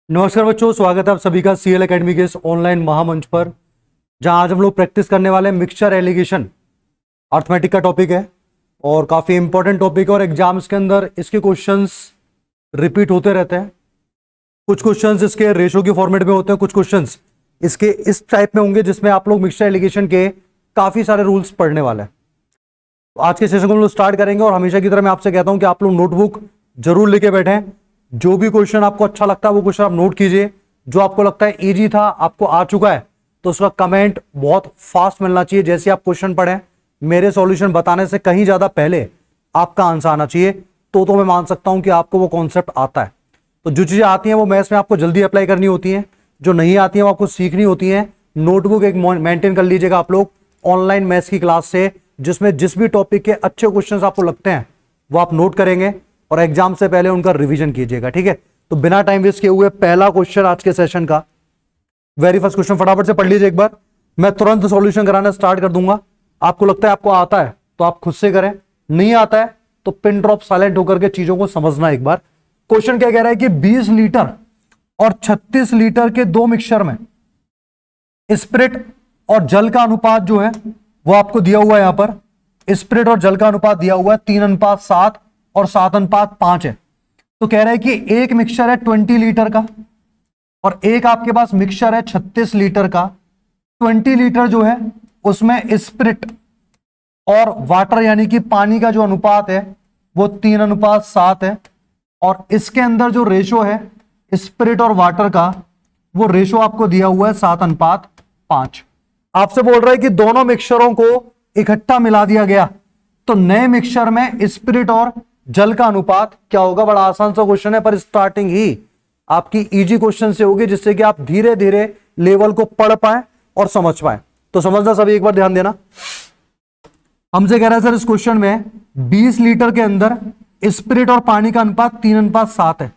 नमस्कार बच्चों, स्वागत है आप सभी का सीएल एकेडमी के इस ऑनलाइन महामंच पर, जहां आज हम लोग प्रैक्टिस करने वाले हैं मिक्सचर एलिगेशन। अर्थमेटिक का टॉपिक है और काफी इंपॉर्टेंट टॉपिक है और एग्जाम्स के अंदर इसके क्वेश्चंस रिपीट होते रहते हैं। कुछ क्वेश्चंस इसके रेशो के फॉर्मेट में होते हैं, कुछ क्वेश्चंस इसके इस टाइप में होंगे जिसमें आप लोग मिक्सचर एलिगेशन के काफी सारे रूल्स पढ़ने वाले हैं। तो आज के सेशन को हम लोग स्टार्ट करेंगे और हमेशा की तरह मैं आपसे कहता हूं कि आप लोग नोटबुक जरूर लेके बैठें। जो भी क्वेश्चन आपको अच्छा लगता है वो क्वेश्चन आप नोट कीजिए। जो आपको लगता है इजी था, आपको आ चुका है, तो उसका कमेंट बहुत फास्ट मिलना चाहिए। जैसे आप क्वेश्चन पढ़ें, मेरे सॉल्यूशन बताने से कहीं ज्यादा पहले आपका आंसर आना चाहिए, तो मैं मान सकता हूं कि आपको वो कॉन्सेप्ट आता है। तो जो चीजें आती हैं वो मैथ्स में आपको जल्दी अप्लाई करनी होती हैं, जो नहीं आती हैं वो आपको सीखनी होती हैं। नोटबुक एक मेंटेन कर लीजिएगा आप लोग ऑनलाइन मैथ्स की क्लास से, जिसमें जिस भी टॉपिक के अच्छे क्वेश्चन आपको लगते हैं वो आप नोट करेंगे और एग्जाम से पहले उनका रिवीजन कीजिएगा। ठीक है, तो बिना टाइम वेस्ट किए हुए पहला क्वेश्चन आज के सेशन का, वेरी फर्स्ट क्वेश्चन फटाफट से पढ़ लीजिए एक बार। मैं तुरंत सॉल्यूशन कराना स्टार्ट कर दूंगा। आपको लगता है आपको आता है तो आप खुद से करें, नहीं आता है तो पिन ड्रॉप साइलेंट होकर के चीजों को समझना एक बार। क्वेश्चन क्या कह रहा है कि 20 लीटर और 36 लीटर के दो मिक्सचर में स्पिरिट और जल का अनुपात जो है वो आपको दिया हुआ है। यहां पर स्पिरिट और जल का अनुपात दिया हुआ है 3:7 और 7:5 है। तो कह रहे हैं कि एक मिक्सचर है 20 लीटर का और एक आपके पास मिक्सचर है 36 लीटर का। 20 लीटर जो है उसमें स्पिरिट और वाटर यानी कि पानी का जो अनुपात है वो 3:7 है और इसके अंदर जो रेशो है स्पिरिट और वाटर का वो रेशो आपको दिया हुआ है 7:5। आपसे बोल रहा है कि दोनों मिक्सचरों को इकट्ठा मिला दिया गया तो नए मिक्सचर में स्पिरिट और जल का अनुपात क्या होगा। बड़ा आसान सा क्वेश्चन है, पर स्टार्टिंग ही आपकी इजी क्वेश्चन से होगी, जिससे कि आप धीरे धीरे लेवल को पढ़ पाए और समझ पाए। तो समझना सभी, एक बार ध्यान देना। हमसे कह रहा है सर इस क्वेश्चन में 20 लीटर के अंदर स्पिरिट और पानी का अनुपात 3:7 है,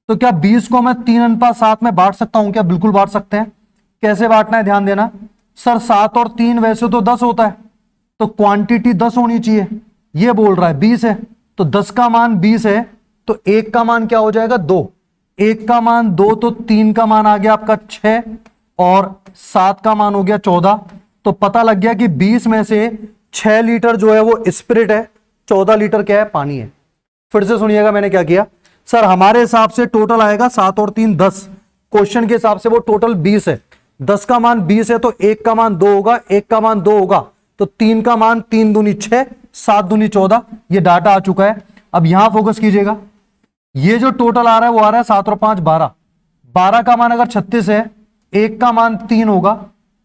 तो क्या 20 को मैं 3:7 में बांट सकता हूं क्या? बिल्कुल बांट सकते हैं। कैसे बांटना है ध्यान देना। सर 7 और 3 वैसे तो 10 होता है, तो क्वांटिटी 10 होनी चाहिए। ये बोल रहा है 20 है, तो 10 का मान 20 है, तो 1 का मान क्या हो जाएगा? 2। 1 का मान 2, तो 3 का मान आ गया आपका 6 और 7 का मान हो गया 14। तो पता लग गया कि 20 में से 6 लीटर जो है वो स्पिरिट है, 14 लीटर क्या है? पानी है। फिर से सुनिएगा मैंने क्या किया। सर हमारे हिसाब से टोटल आएगा 7 और 3 10, क्वेश्चन के हिसाब से वो टोटल 20 है। 10 का मान 20 है तो 1 का मान 2 होगा, 1 का मान 2 होगा, तो 3 का मान 3 दूनी 6, 7 दूनी 14। ये डाटा आ चुका है। अब यहां फोकस कीजिएगा। ये जो टोटल आ रहा है वो आ रहा है 7 और 5 12। 12 का मान अगर 36 है, 1 का मान 3 होगा,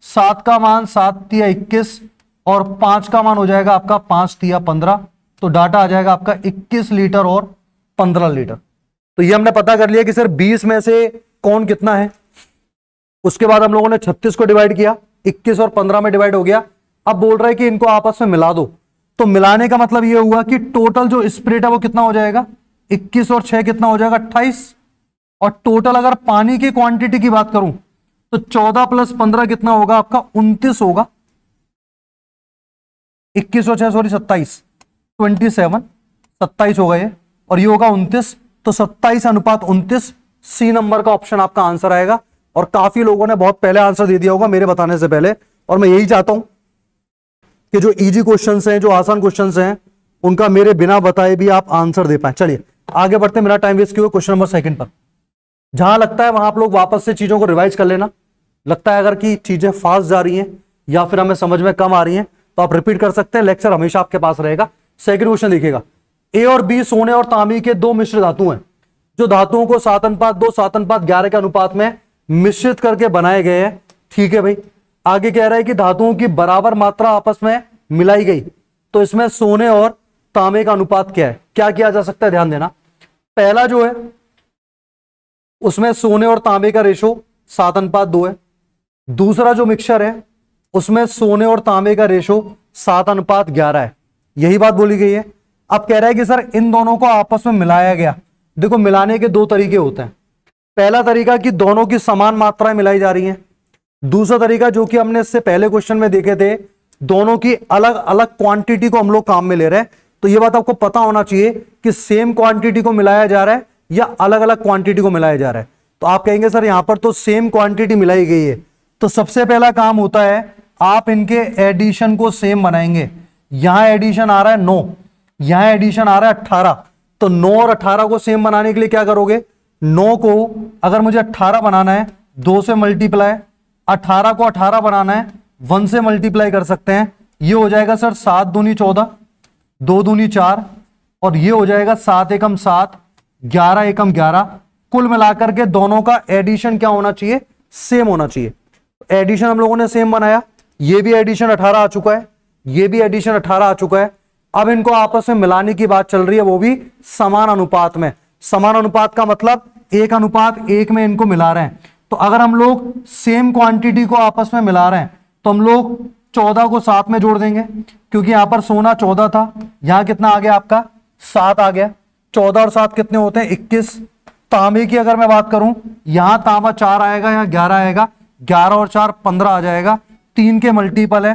7 का मान 7 तिया 21 और 5 का मान हो जाएगा आपका 5 तिया 15। तो डाटा आ जाएगा आपका 21 लीटर और 15 लीटर। तो ये हमने पता कर लिया कि सर 20 में से कौन कितना है। उसके बाद हम लोगों ने 36 को डिवाइड किया, 21 और 15 में डिवाइड हो गया। अब बोल रहा है कि इनको आपस में मिला दो, तो मिलाने का मतलब यह हुआ कि टोटल जो स्पिरिट है वो कितना हो जाएगा? 21 और 6 कितना हो जाएगा? 28। और टोटल अगर पानी की क्वांटिटी की बात करूं तो 14 + 15 कितना होगा आपका? 29 होगा। 21 और 6 सॉरी 27, 27 27 होगा ये, और ये होगा 29। तो 27:29 सी नंबर का ऑप्शन आपका आंसर आएगा। और काफी लोगों ने बहुत पहले आंसर दे दिया होगा मेरे बताने से पहले, और मैं यही चाहता हूं कि जो इजी क्वेश्चंस हैं, जो आसान क्वेश्चंस हैं, उनका मेरे बिना बताए भी आप आंसर दे पाए। चलिए आगे बढ़ते, मेरा टाइम वेस्ट किया। क्वेश्चन नंबर 2 पर जहां लगता है वहां आप लोग वापस से चीजों को रिवाइज कर लेना। लगता है अगर कि चीजें फास्ट जा रही हैं या फिर हमें समझ में कम आ रही हैं तो आप रिपीट कर सकते हैं, लेक्चर हमेशा आपके पास रहेगा। सेकंड क्वेश्चन देखिएगा। ए और बी सोने और तांबे के दो मिश्र धातु हैं, जो धातुओं को 7:2 7:11 के अनुपात में मिश्रित करके बनाए गए हैं। ठीक है भाई, आगे कह रहा है कि धातुओं की बराबर मात्रा आपस में मिलाई गई, तो इसमें सोने और तांबे का अनुपात क्या है? क्या किया जा सकता है? ध्यान देना। पहला जो है उसमें सोने और तांबे का रेशो 7:2 है। दूसरा जो मिक्सचर है उसमें सोने और तांबे का रेशो 7:11 है। यही बात बोली गई है। अब कह रहा है कि सर इन दोनों को आपस में मिलाया गया। देखो मिलाने के दो तरीके होते हैं। पहला तरीका कि दोनों की समान मात्राएं मिलाई जा रही हैं। दूसरा तरीका जो कि हमने इससे पहले क्वेश्चन में देखे थे, दोनों की अलग अलग क्वांटिटी को हम लोग काम में ले रहे हैं। तो यह बात आपको पता होना चाहिए कि सेम क्वांटिटी को मिलाया जा रहा है या अलग अलग क्वांटिटी को मिलाया जा रहा है। तो आप कहेंगे सर यहां पर तो सेम क्वांटिटी मिलाई गई है, तो सबसे पहला काम होता है आप इनके एडिशन को सेम बनाएंगे। यहां एडिशन आ रहा है 9, यहां एडिशन आ रहा है 18, तो 9 और 18 को सेम बनाने के लिए क्या करोगे, 9 को अगर मुझे 18 बनाना है 2 से मल्टीप्लाई, 18 को 18 बनाना है 1 से मल्टीप्लाई कर सकते हैं। ये हो जाएगा सर 7 दूनी 14, 2 दूनी 4, और ये हो जाएगा 7 एकम 7, 11 एकम 11। कुल मिलाकर के दोनों का एडिशन क्या होना चाहिए, सेम होना चाहिए। एडिशन हम लोगों ने सेम बनाया, ये भी एडिशन 18 आ चुका है, ये भी एडिशन 18 आ चुका है। अब इनको आपस में मिलाने की बात चल रही है, वो भी समान अनुपात में। समान अनुपात का मतलब 1:1 में इनको मिला रहे हैं। तो अगर हम लोग सेम क्वांटिटी को आपस में मिला रहे हैं तो हम लोग 14 को 7 में जोड़ देंगे, क्योंकि यहां पर सोना 14 था, यहां कितना आ गया आपका 7 आ गया। 14 और 7 कितने होते हैं 21। तांबे की अगर मैं बात करूं, यहां तांबा 4 आएगा, यहां 11 आएगा, 11 और 4 15 आ जाएगा। 3 के मल्टीपल है,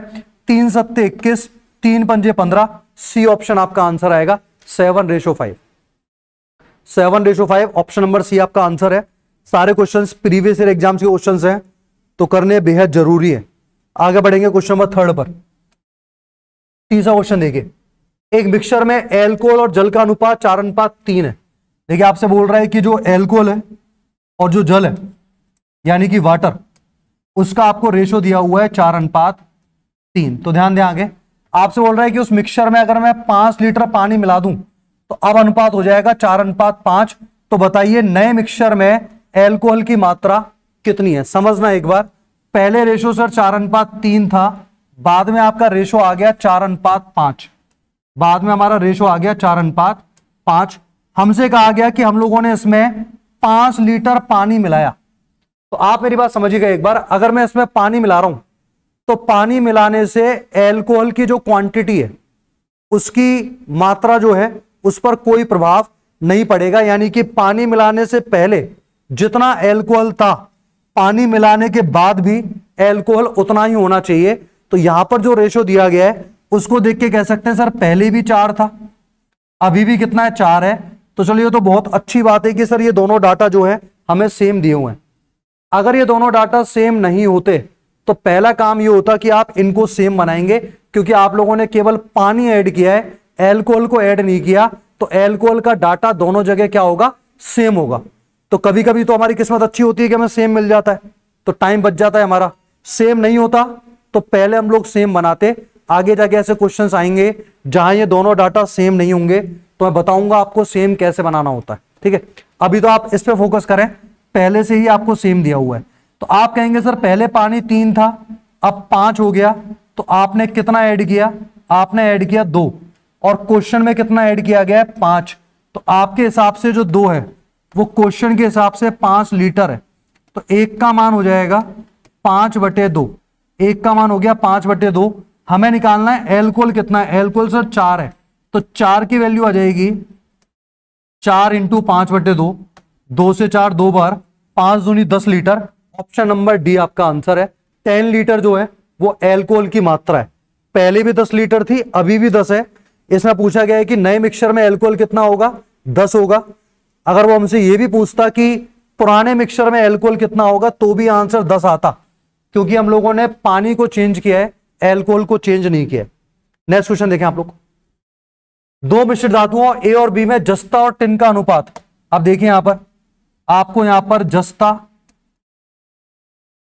3 सत्ते 21, 3 पंजे 15। सी ऑप्शन आपका आंसर आएगा 7:5। 7:5 ऑप्शन नंबर सी आपका आंसर है। सारे क्वेश्चंस प्रीवियस ईयर एग्जाम्स के क्वेश्चंस हैं, तो करने बेहद जरूरी है। आगे बढ़ेंगे क्वेश्चन नंबर 3 पर। तीसरा क्वेश्चन देखिए, एक मिक्सचर में एल्कोहल और जल का अनुपात 4:3 है। देखिए आपसे बोल रहा है कि जो एल्कोहल है और जो जल है यानी कि वाटर, उसका आपको रेशो दिया हुआ है 4:3। तो ध्यान दें आगे, आपसे बोल रहा है कि उस मिक्सचर में अगर मैं 5 लीटर पानी मिला दूं तो अब अनुपात हो जाएगा 4:5। तो बताइए नए मिक्सचर में एल्कोहल की मात्रा कितनी है। समझना एक बार, पहले रेशो सर 4:3 था, बाद में आपका रेशो आ गया 4:5। बाद में हमारा रेशो आ गया 4:5। हमसे कहा गया कि हम लोगों ने इसमें 5 लीटर पानी मिलाया। तो आप मेरी बात समझिएगा एक बार, अगर मैं इसमें पानी मिला रहा हूं तो पानी मिलाने से एल्कोहल की जो क्वांटिटी है उसकी मात्रा जो है उस पर कोई प्रभाव नहीं पड़ेगा। यानी कि पानी मिलाने से पहले जितना एल्कोहल था, पानी मिलाने के बाद भी एल्कोहल उतना ही होना चाहिए। तो यहां पर जो रेशो दिया गया है उसको देख के कह सकते हैं सर पहले भी 4 था, अभी भी कितना है 4 है। तो चलिए तो बहुत अच्छी बात है कि सर ये दोनों डाटा जो है हमें सेम दिए हुए हैं। अगर ये दोनों डाटा सेम नहीं होते तो पहला काम ये होता कि आप इनको सेम बनाएंगे, क्योंकि आप लोगों ने केवल पानी ऐड किया है, एल्कोहल को ऐड नहीं किया। तो एल्कोहल का डाटा दोनों जगह क्या होगा, सेम होगा। तो कभी कभी तो हमारी किस्मत अच्छी होती है कि हमें सेम मिल जाता है, तो टाइम बच जाता है हमारा। सेम नहीं होता तो पहले हम लोग सेम बनाते। आगे जाके ऐसे क्वेश्चंस आएंगे जहां ये दोनों डाटा सेम नहीं होंगे, तो मैं बताऊंगा आपको सेम कैसे बनाना होता है। ठीक है, अभी तो आप इस पे फोकस करें, पहले से ही आपको सेम दिया हुआ है। तो आप कहेंगे सर पहले पानी 3 था, अब 5 हो गया, तो आपने कितना ऐड किया, आपने ऐड किया 2, और क्वेश्चन में कितना ऐड किया गया है 5। तो आपके हिसाब से जो 2 है वो क्वेश्चन के हिसाब से 5 लीटर है। तो 1 का मान हो जाएगा 5/2। 1 का मान हो गया 5/2। हमें निकालना है एल्कोहल कितना है, एल्कोहल सर 4 है, तो 4 की वैल्यू आ जाएगी 4 × 5/2। 2 से 4 2 बार, 5 दूनी 10 लीटर। ऑप्शन नंबर डी आपका आंसर है। 10 लीटर जो है वो एल्कोहल की मात्रा है। पहले भी 10 लीटर थी, अभी भी 10 है। इसमें पूछा गया है कि नए मिक्सचर में एल्कोहल कितना होगा, 10 होगा। अगर वो हमसे ये भी पूछता कि पुराने मिक्सचर में एल्कोहल कितना होगा, तो भी आंसर 10 आता, क्योंकि हम लोगों ने पानी को चेंज किया है, एल्कोहल को चेंज नहीं किया। नेक्स्ट क्वेश्चन देखें आप लोग, 2 मिश्रित धातुओं ए और बी में जस्ता और टिन का अनुपात। अब देखिए यहां पर आपको यहां पर जस्ता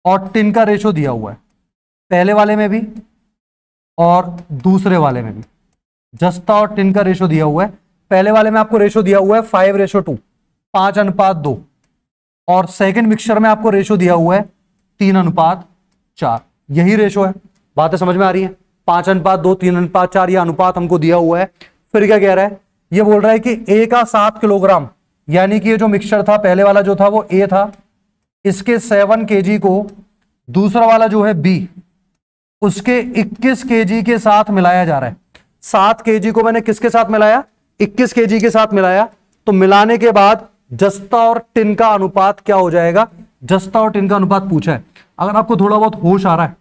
और टिन का रेशो दिया हुआ है, पहले वाले में भी और दूसरे वाले में भी जस्ता और टिन का रेशो दिया हुआ है। पहले वाले में आपको रेशो दिया हुआ है 5:2, 5:2, और सेकंड मिक्सचर में आपको रेशो दिया हुआ है 3:4। यही रेशो है, बातें समझ में आ रही है। 5:2, 3:4 यह अनुपात हमको दिया हुआ है। फिर क्या कह रहा है, ये बोल रहा है कि ए का 7 किलोग्राम, यानी कि ये जो मिक्सचर था पहले वाला जो था वो ए था, इसके 7 kg को दूसरा वाला जो है बी उसके 21 kg के साथ मिलाया जा रहा है। 7 kg को मैंने किसके साथ मिलाया, 21 kg के साथ मिलाया। तो मिलाने के बाद जस्ता और टिन का अनुपात क्या हो जाएगा, जस्ता और टिन का अनुपात पूछा है। अगर आपको थोड़ा बहुत होश आ रहा है,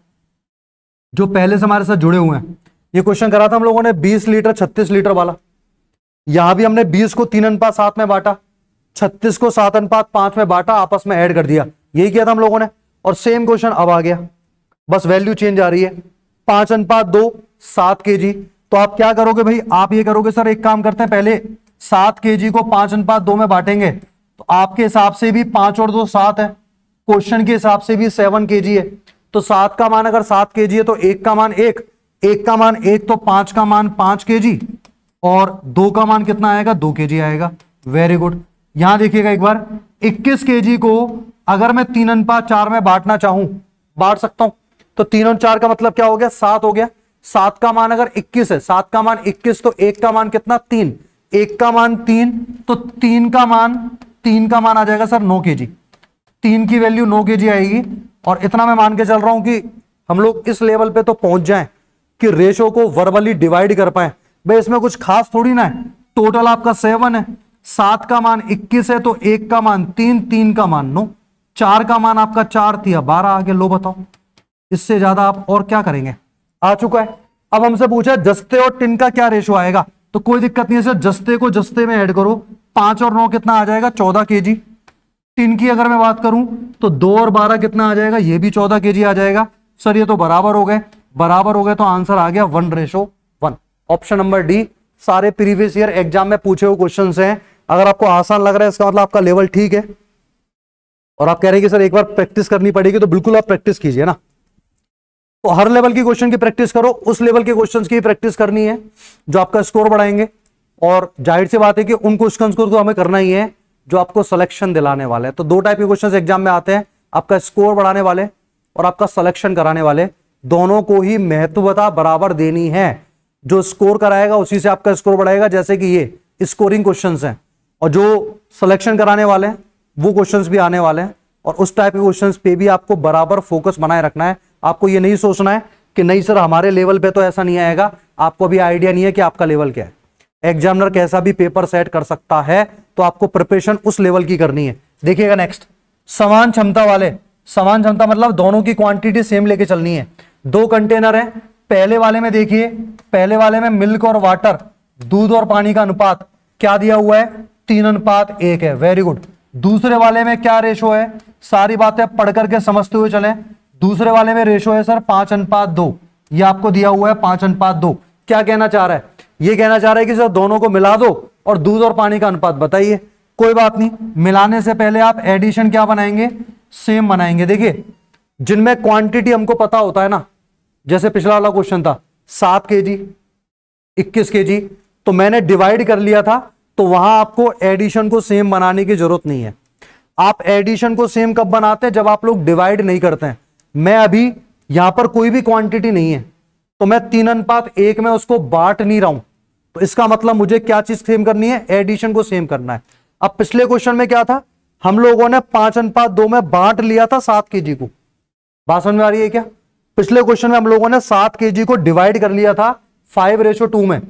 जो पहले से हमारे साथ जुड़े हुए हैं, ये क्वेश्चन करा था हम लोगों ने 20 लीटर 36 लीटर वाला। यहां भी हमने 20 को 3:7 में बांटा, 36 को 7:5 में बांटा, आपस में ऐड कर दिया, यही किया था हम लोगों ने। और सेम क्वेश्चन अब आ गया, बस वैल्यू चेंज आ रही है। 5:2 7 kg। तो आप क्या करोगे भाई, आप ये करोगे सर, एक काम करते हैं, पहले 7 kg को 5:2 में बांटेंगे, तो आपके हिसाब से भी 5 और 2 7 है, क्वेश्चन के हिसाब से भी 7 kg है। तो 7 का मान अगर 7 kg है तो 1 का मान 1, 1 का मान 1, तो 5 का मान 5 kg और 2 का मान कितना आएगा, 2 kg आएगा। Very good. यहां देखिएगा एक बार, 21 kg को अगर मैं 3:4 में बांटना चाहूं, बांट सकता हूं। तो 3 और 4 का मतलब क्या हो गया, 7 हो गया। 7 का मान अगर 21 है, 7 का मान 21, तो 1 का मान कितना, 3, 1 का मान 3, तो 3 का मान आ जाएगा सर 9 kg। 3 की वैल्यू 9 kg आएगी। और इतना मैं मान के चल रहा हूं कि हम लोग इस लेवल पे तो पहुंच जाएं कि रेशो को वर्बली डिवाइड कर पाए। भाई इसमें कुछ खास थोड़ी ना है, टोटल आपका 7 है, 7 का मान 21 है, तो 1 का मान 3, 3 का मान 9, 4 का मान आपका 4 थी, 12 आ गया। लो बताओ, इससे ज्यादा आप और क्या करेंगे, आ चुका है। अब हमसे पूछा जस्ते और टिन का क्या रेशो आएगा, तो कोई दिक्कत नहीं है सर, जस्ते को जस्ते में ऐड करो, 5 और 9 कितना आ जाएगा, 14 kg। टिन की अगर मैं बात करूं तो 2 और 12 कितना आ जाएगा, ये भी 14 kg आ जाएगा। सर ये तो बराबर हो गए, बराबर हो गए, तो आंसर आ गया 1:1। ऑप्शन नंबर डी सारे प्रीवियस ईयर एग्जाम में पूछे हुए क्वेश्चन हैं। अगर आपको आसान लग रहा है इसका मतलब आपका लेवल ठीक है, और आप कह रहे हैं कि सर एक बार प्रैक्टिस करनी पड़ेगी, तो बिल्कुल आप प्रैक्टिस कीजिए ना। तो हर लेवल की क्वेश्चन की प्रैक्टिस करो, उस लेवल के क्वेश्चन की प्रैक्टिस करनी है जो आपका स्कोर बढ़ाएंगे। और जाहिर सी बात है कि उन क्वेश्चंस को तो हमें करना ही है जो आपको सिलेक्शन दिलाने वाले हैं। तो 2 टाइप के क्वेश्चंस एग्जाम में आते हैं, आपका स्कोर बढ़ाने वाले और आपका सिलेक्शन कराने वाले। दोनों को ही महत्वता बराबर देनी है, जो स्कोर कराएगा उसी से आपका स्कोर बढ़ाएगा, जैसे कि ये स्कोरिंग क्वेश्चंस हैं, और जो सिलेक्शन कराने वाले हैं वो क्वेश्चंस भी आने वाले हैं। और उस टाइप के क्वेश्चंस पे भी आपको बराबर फोकस बनाए रखना है। आपको ये नहीं सोचना है कि नहीं सर हमारे लेवल पे तो ऐसा नहीं आएगा, आपको भी आइडिया नहीं है कि आपका लेवल क्या है। एग्जामिनर कैसा भी पेपर सेट कर सकता है, तो आपको प्रिपरेशन उस लेवल की करनी है। देखिएगा नेक्स्ट, समान क्षमता वाले, समान क्षमता मतलब दोनों की क्वांटिटी सेम लेके चलनी है। 2 कंटेनर है, पहले वाले में देखिए, पहले वाले में मिल्क और वाटर, दूध और पानी का अनुपात क्या दिया हुआ है, 3:1 है। Very good. दूसरे वाले में क्या रेशो है, सारी बातें पढ़ करके समझते हुए चलें। दूसरे वाले में रेशो है सर 5:2, ये आपको दिया हुआ है 5:2। क्या कहना चाह रहा है, ये कहना चाह रहा है कि सर दोनों को मिला दो और दूध और पानी का अनुपात बताइए। कोई बात नहीं, मिलाने से पहले आप एडिशन क्या बनाएंगे, सेम बनाएंगे। देखिए जिनमें क्वांटिटी हमको पता होता है ना, जैसे पिछला वाला क्वेश्चन था 7 kg 21 kg, तो मैंने डिवाइड कर लिया था, तो वहां आपको एडिशन को सेम बनाने की जरूरत नहीं है। आप एडिशन को सेम कब बनाते हैं, जब आप लोग डिवाइड नहीं करते हैं। मैं अभी यहां पर कोई भी क्वांटिटी नहीं है, तो मैं 3:1 में उसको बांट नहीं रहा हूं, तो इसका मतलब मुझे क्या चीज सेम करनी है, एडिशन को सेम करना है। अब पिछले क्वेश्चन में क्या था, हम लोगों ने 5:2 में बांट लिया था 7 kg को। बात समझ में आ रही है क्या? पिछले क्वेश्चन में हम लोगों ने 7 kg को डिवाइड कर लिया था 5:2 में,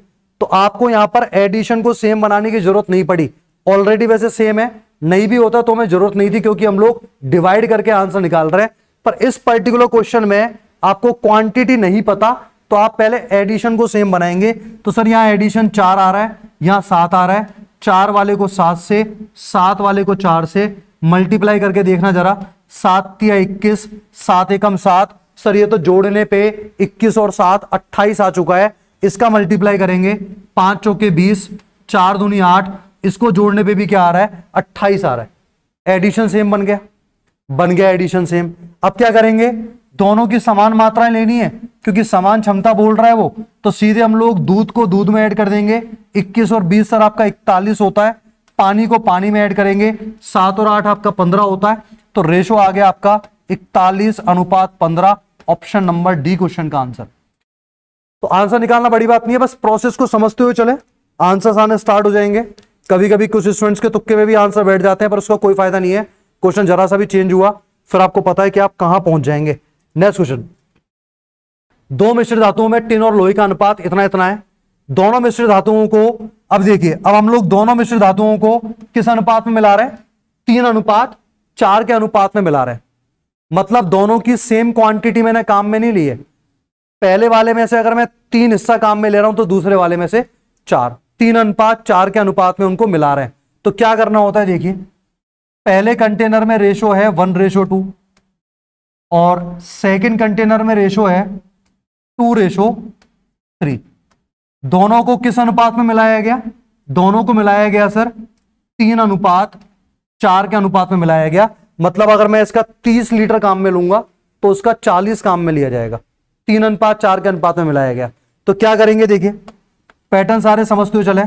तो आपको यहां पर एडिशन को सेम बनाने की जरूरत नहीं पड़ी। ऑलरेडी वैसे सेम है, नहीं भी होता तो हमें जरूरत नहीं थी, क्योंकि हम लोग डिवाइड करके आंसर निकाल रहे हैं। पर इस पर्टिकुलर क्वेश्चन में आपको क्वांटिटी नहीं पता, तो आप पहले एडिशन को सेम बनाएंगे। तो सर यहां एडिशन 4 आ रहा है, यहां 7 आ रहा है, 4 वाले को 7 से, 7 वाले को 4 से मल्टीप्लाई करके देखना जरा, 7 या 21, 7 एकम 7। सर ये तो जोड़ने पे 21 और 7 28 आ चुका है, इसका मल्टीप्लाई करेंगे, 5 चौके 20, 4 दूनी 8, इसको जोड़ने पे भी क्या आ रहा है, 28 आ रहा है। एडिशन सेम बन गया, बन गया एडिशन सेम। अब क्या करेंगे, दोनों की समान मात्राएं लेनी है, क्योंकि समान क्षमता बोल रहा है वो, तो सीधे हम लोग दूध को दूध में ऐड कर देंगे। 21 और 20 सर आपका 41 होता है, पानी को पानी में ऐड करेंगे, 7 और 8 आपका 15 होता है, तो रेशो आ गया आपका 41:15। ऑप्शन नंबर डी क्वेश्चन का आंसर। तो आंसर निकालना बड़ी बात नहीं है, बस प्रोसेस को समझते हुए चले, आंसर्स आने स्टार्ट हो जाएंगे। कभी कभी कुछ स्टूडेंट्स के तुक्के में भी आंसर बैठ जाते हैं, पर उसका कोई फायदा नहीं है। क्वेश्चन जरा सा भी चेंज हुआ फिर आपको पता है कि आप कहां पहुंच जाएंगे। नेक्स्ट क्वेश्चन, 2 मिश्र धातुओं में टिन और लोहे का अनुपात इतना इतना है। दोनों मिश्र धातुओं को, अब देखिए, अब हम लोग दोनों मिश्र धातुओं को किस अनुपात में मिला रहे हैं, 3:4 के अनुपात में मिला रहे हैं। मतलब दोनों की सेम क्वांटिटी मैंने काम में नहीं ली है। पहले वाले में से अगर मैं 3 हिस्सा काम में ले रहा हूं, तो दूसरे वाले में से 4, 3:4 के अनुपात में उनको मिला रहे हैं। तो क्या करना होता है, देखिए पहले कंटेनर में रेशो है 1:2 और सेकंड कंटेनर में रेशो है 2:3। दोनों को किस अनुपात में मिलाया गया? दोनों को मिलाया गया सर 3:4 के अनुपात में मिलाया गया। मतलब अगर मैं इसका 30 लीटर काम में लूंगा तो उसका 40 काम में लिया जाएगा। 3:4 के अनुपात में मिलाया गया। तो क्या करेंगे, देखिए पैटर्न सारे समझते हुए चले।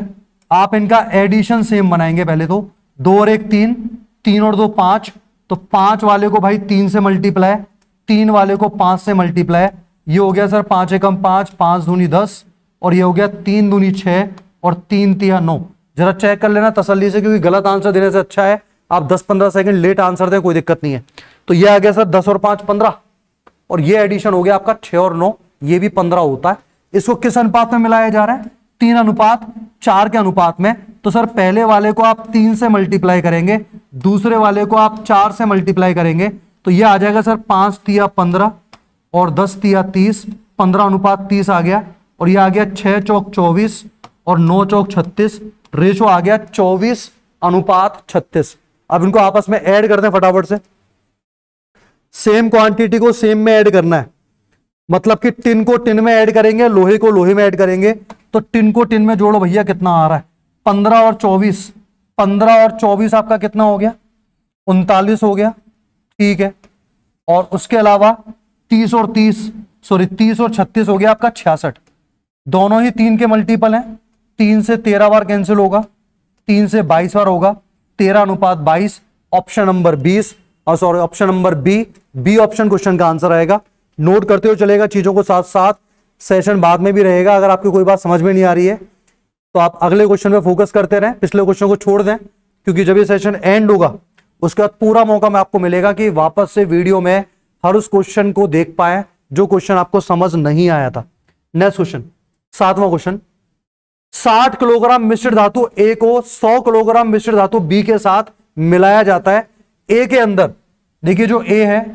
आप इनका एडिशन सेम बनाएंगे। पहले तो 2 और 1 3, 3 और 2 5, तो 5 वाले को भाई 3 से मल्टीप्लाई, 3 वाले को 5 से मल्टीप्लाई। ये हो गया सर 5 एकम 5, 5 दूनी 10, और ये हो गया 3 दूनी 6 और 3 तिया 9। जरा चेक कर लेना तसल्ली से, क्योंकि गलत आंसर देने से अच्छा है आप 10-15 सेकंड लेट आंसर दें, कोई दिक्कत नहीं है। तो ये आ गया सर 10 और 5 15, और ये एडिशन हो गया आपका 6 और 9, ये भी 15 होता है। इसको किस अनुपात में मिलाया जा रहा है? 3:4 के अनुपात में। तो सर पहले वाले को आप 3 से मल्टीप्लाई करेंगे, दूसरे वाले को आप 4 से मल्टीप्लाई करेंगे, तो ये आ जाएगा सर 5 तिया 15 और 10 तिया 30, 15:30 आ गया। और ये आ गया 6 चौक 24 और 9 चौक 36, रेशो आ गया 24:36। अब इनको आपस में ऐड कर दें फटाफट से। सेम क्वांटिटी को सेम में ऐड करना है, मतलब कि टिन को टिन में ऐड करेंगे, लोहे को लोहे में ऐड करेंगे। तो टिन को टिन में जोड़ो भैया, कितना आ रहा है? 15 और 24, 15 और 24 आपका कितना हो गया? 39 हो गया, ठीक है। और उसके अलावा 30 और 36 हो गया आपका 66। दोनों ही 3 के मल्टीपल हैं। 3 से 13 बार कैंसिल होगा, 3 से 22 बार होगा, 13:22। ऑप्शन नंबर 20, और sorry option number B option question का आंसर आएगा। नोट करते हुए चलेगा चीजों को साथ साथ, सेशन बाद में भी रहेगा। अगर आपकी कोई बात समझ में नहीं आ रही है तो आप अगले क्वेश्चन पे फोकस करते रहें, पिछले क्वेश्चन को छोड़ दें, क्योंकि जब ये सेशन एंड होगा उसके बाद पूरा मौका में आपको मिलेगा कि वापस से वीडियो में हर उस क्वेश्चन को देख पाए जो क्वेश्चन आपको समझ नहीं आया था। नेक्स्ट क्वेश्चन, 7वां क्वेश्चन। 60 किलोग्राम मिश्र धातु ए को 100 किलोग्राम मिश्र धातु बी के साथ मिलाया जाता है। ए के अंदर देखिए जो ए है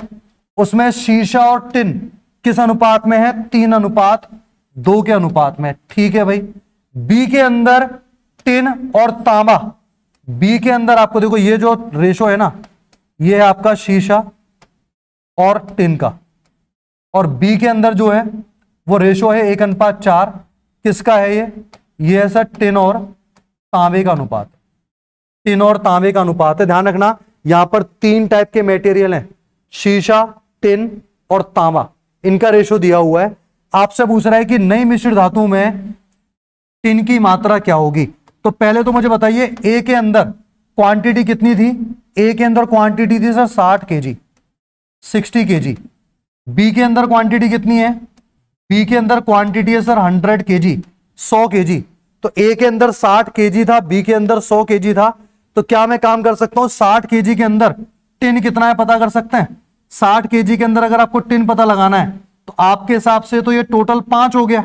उसमें शीशा और टिन किस अनुपात में है? 3:2 के अनुपात में, ठीक है भाई। बी के अंदर टिन और तांबा, बी के अंदर आपको देखो ये जो रेशो है ना, ये है आपका शीशा और टिन का, और बी के अंदर जो है वो रेशो है 1:4। किसका है ये है सर टिन और तांबे का अनुपात। टिन और तांबे का अनुपात है। ध्यान रखना यहां पर 3 टाइप के मटेरियल हैं, शीशा, टिन और तांबा, इनका रेशो दिया हुआ है। आपसे पूछ रहा है कि नई मिश्र धातु में टिन की मात्रा क्या होगी। तो पहले तो मुझे बताइए ए के अंदर क्वांटिटी कितनी थी? ए के अंदर क्वांटिटी थी सर 60 kg, 60 kg। बी के अंदर क्वांटिटी कितनी है? बी के अंदर क्वांटिटी है सर 100 kg, 100 kg। तो ए के अंदर 60 kg था, बी के अंदर 100 kg था। तो क्या मैं काम कर सकता हूं, 60 kg के अंदर टिन कितना है पता कर सकते हैं। 60 kg के अंदर अगर आपको टिन पता लगाना है तो आपके हिसाब से तो ये टोटल 5 हो गया।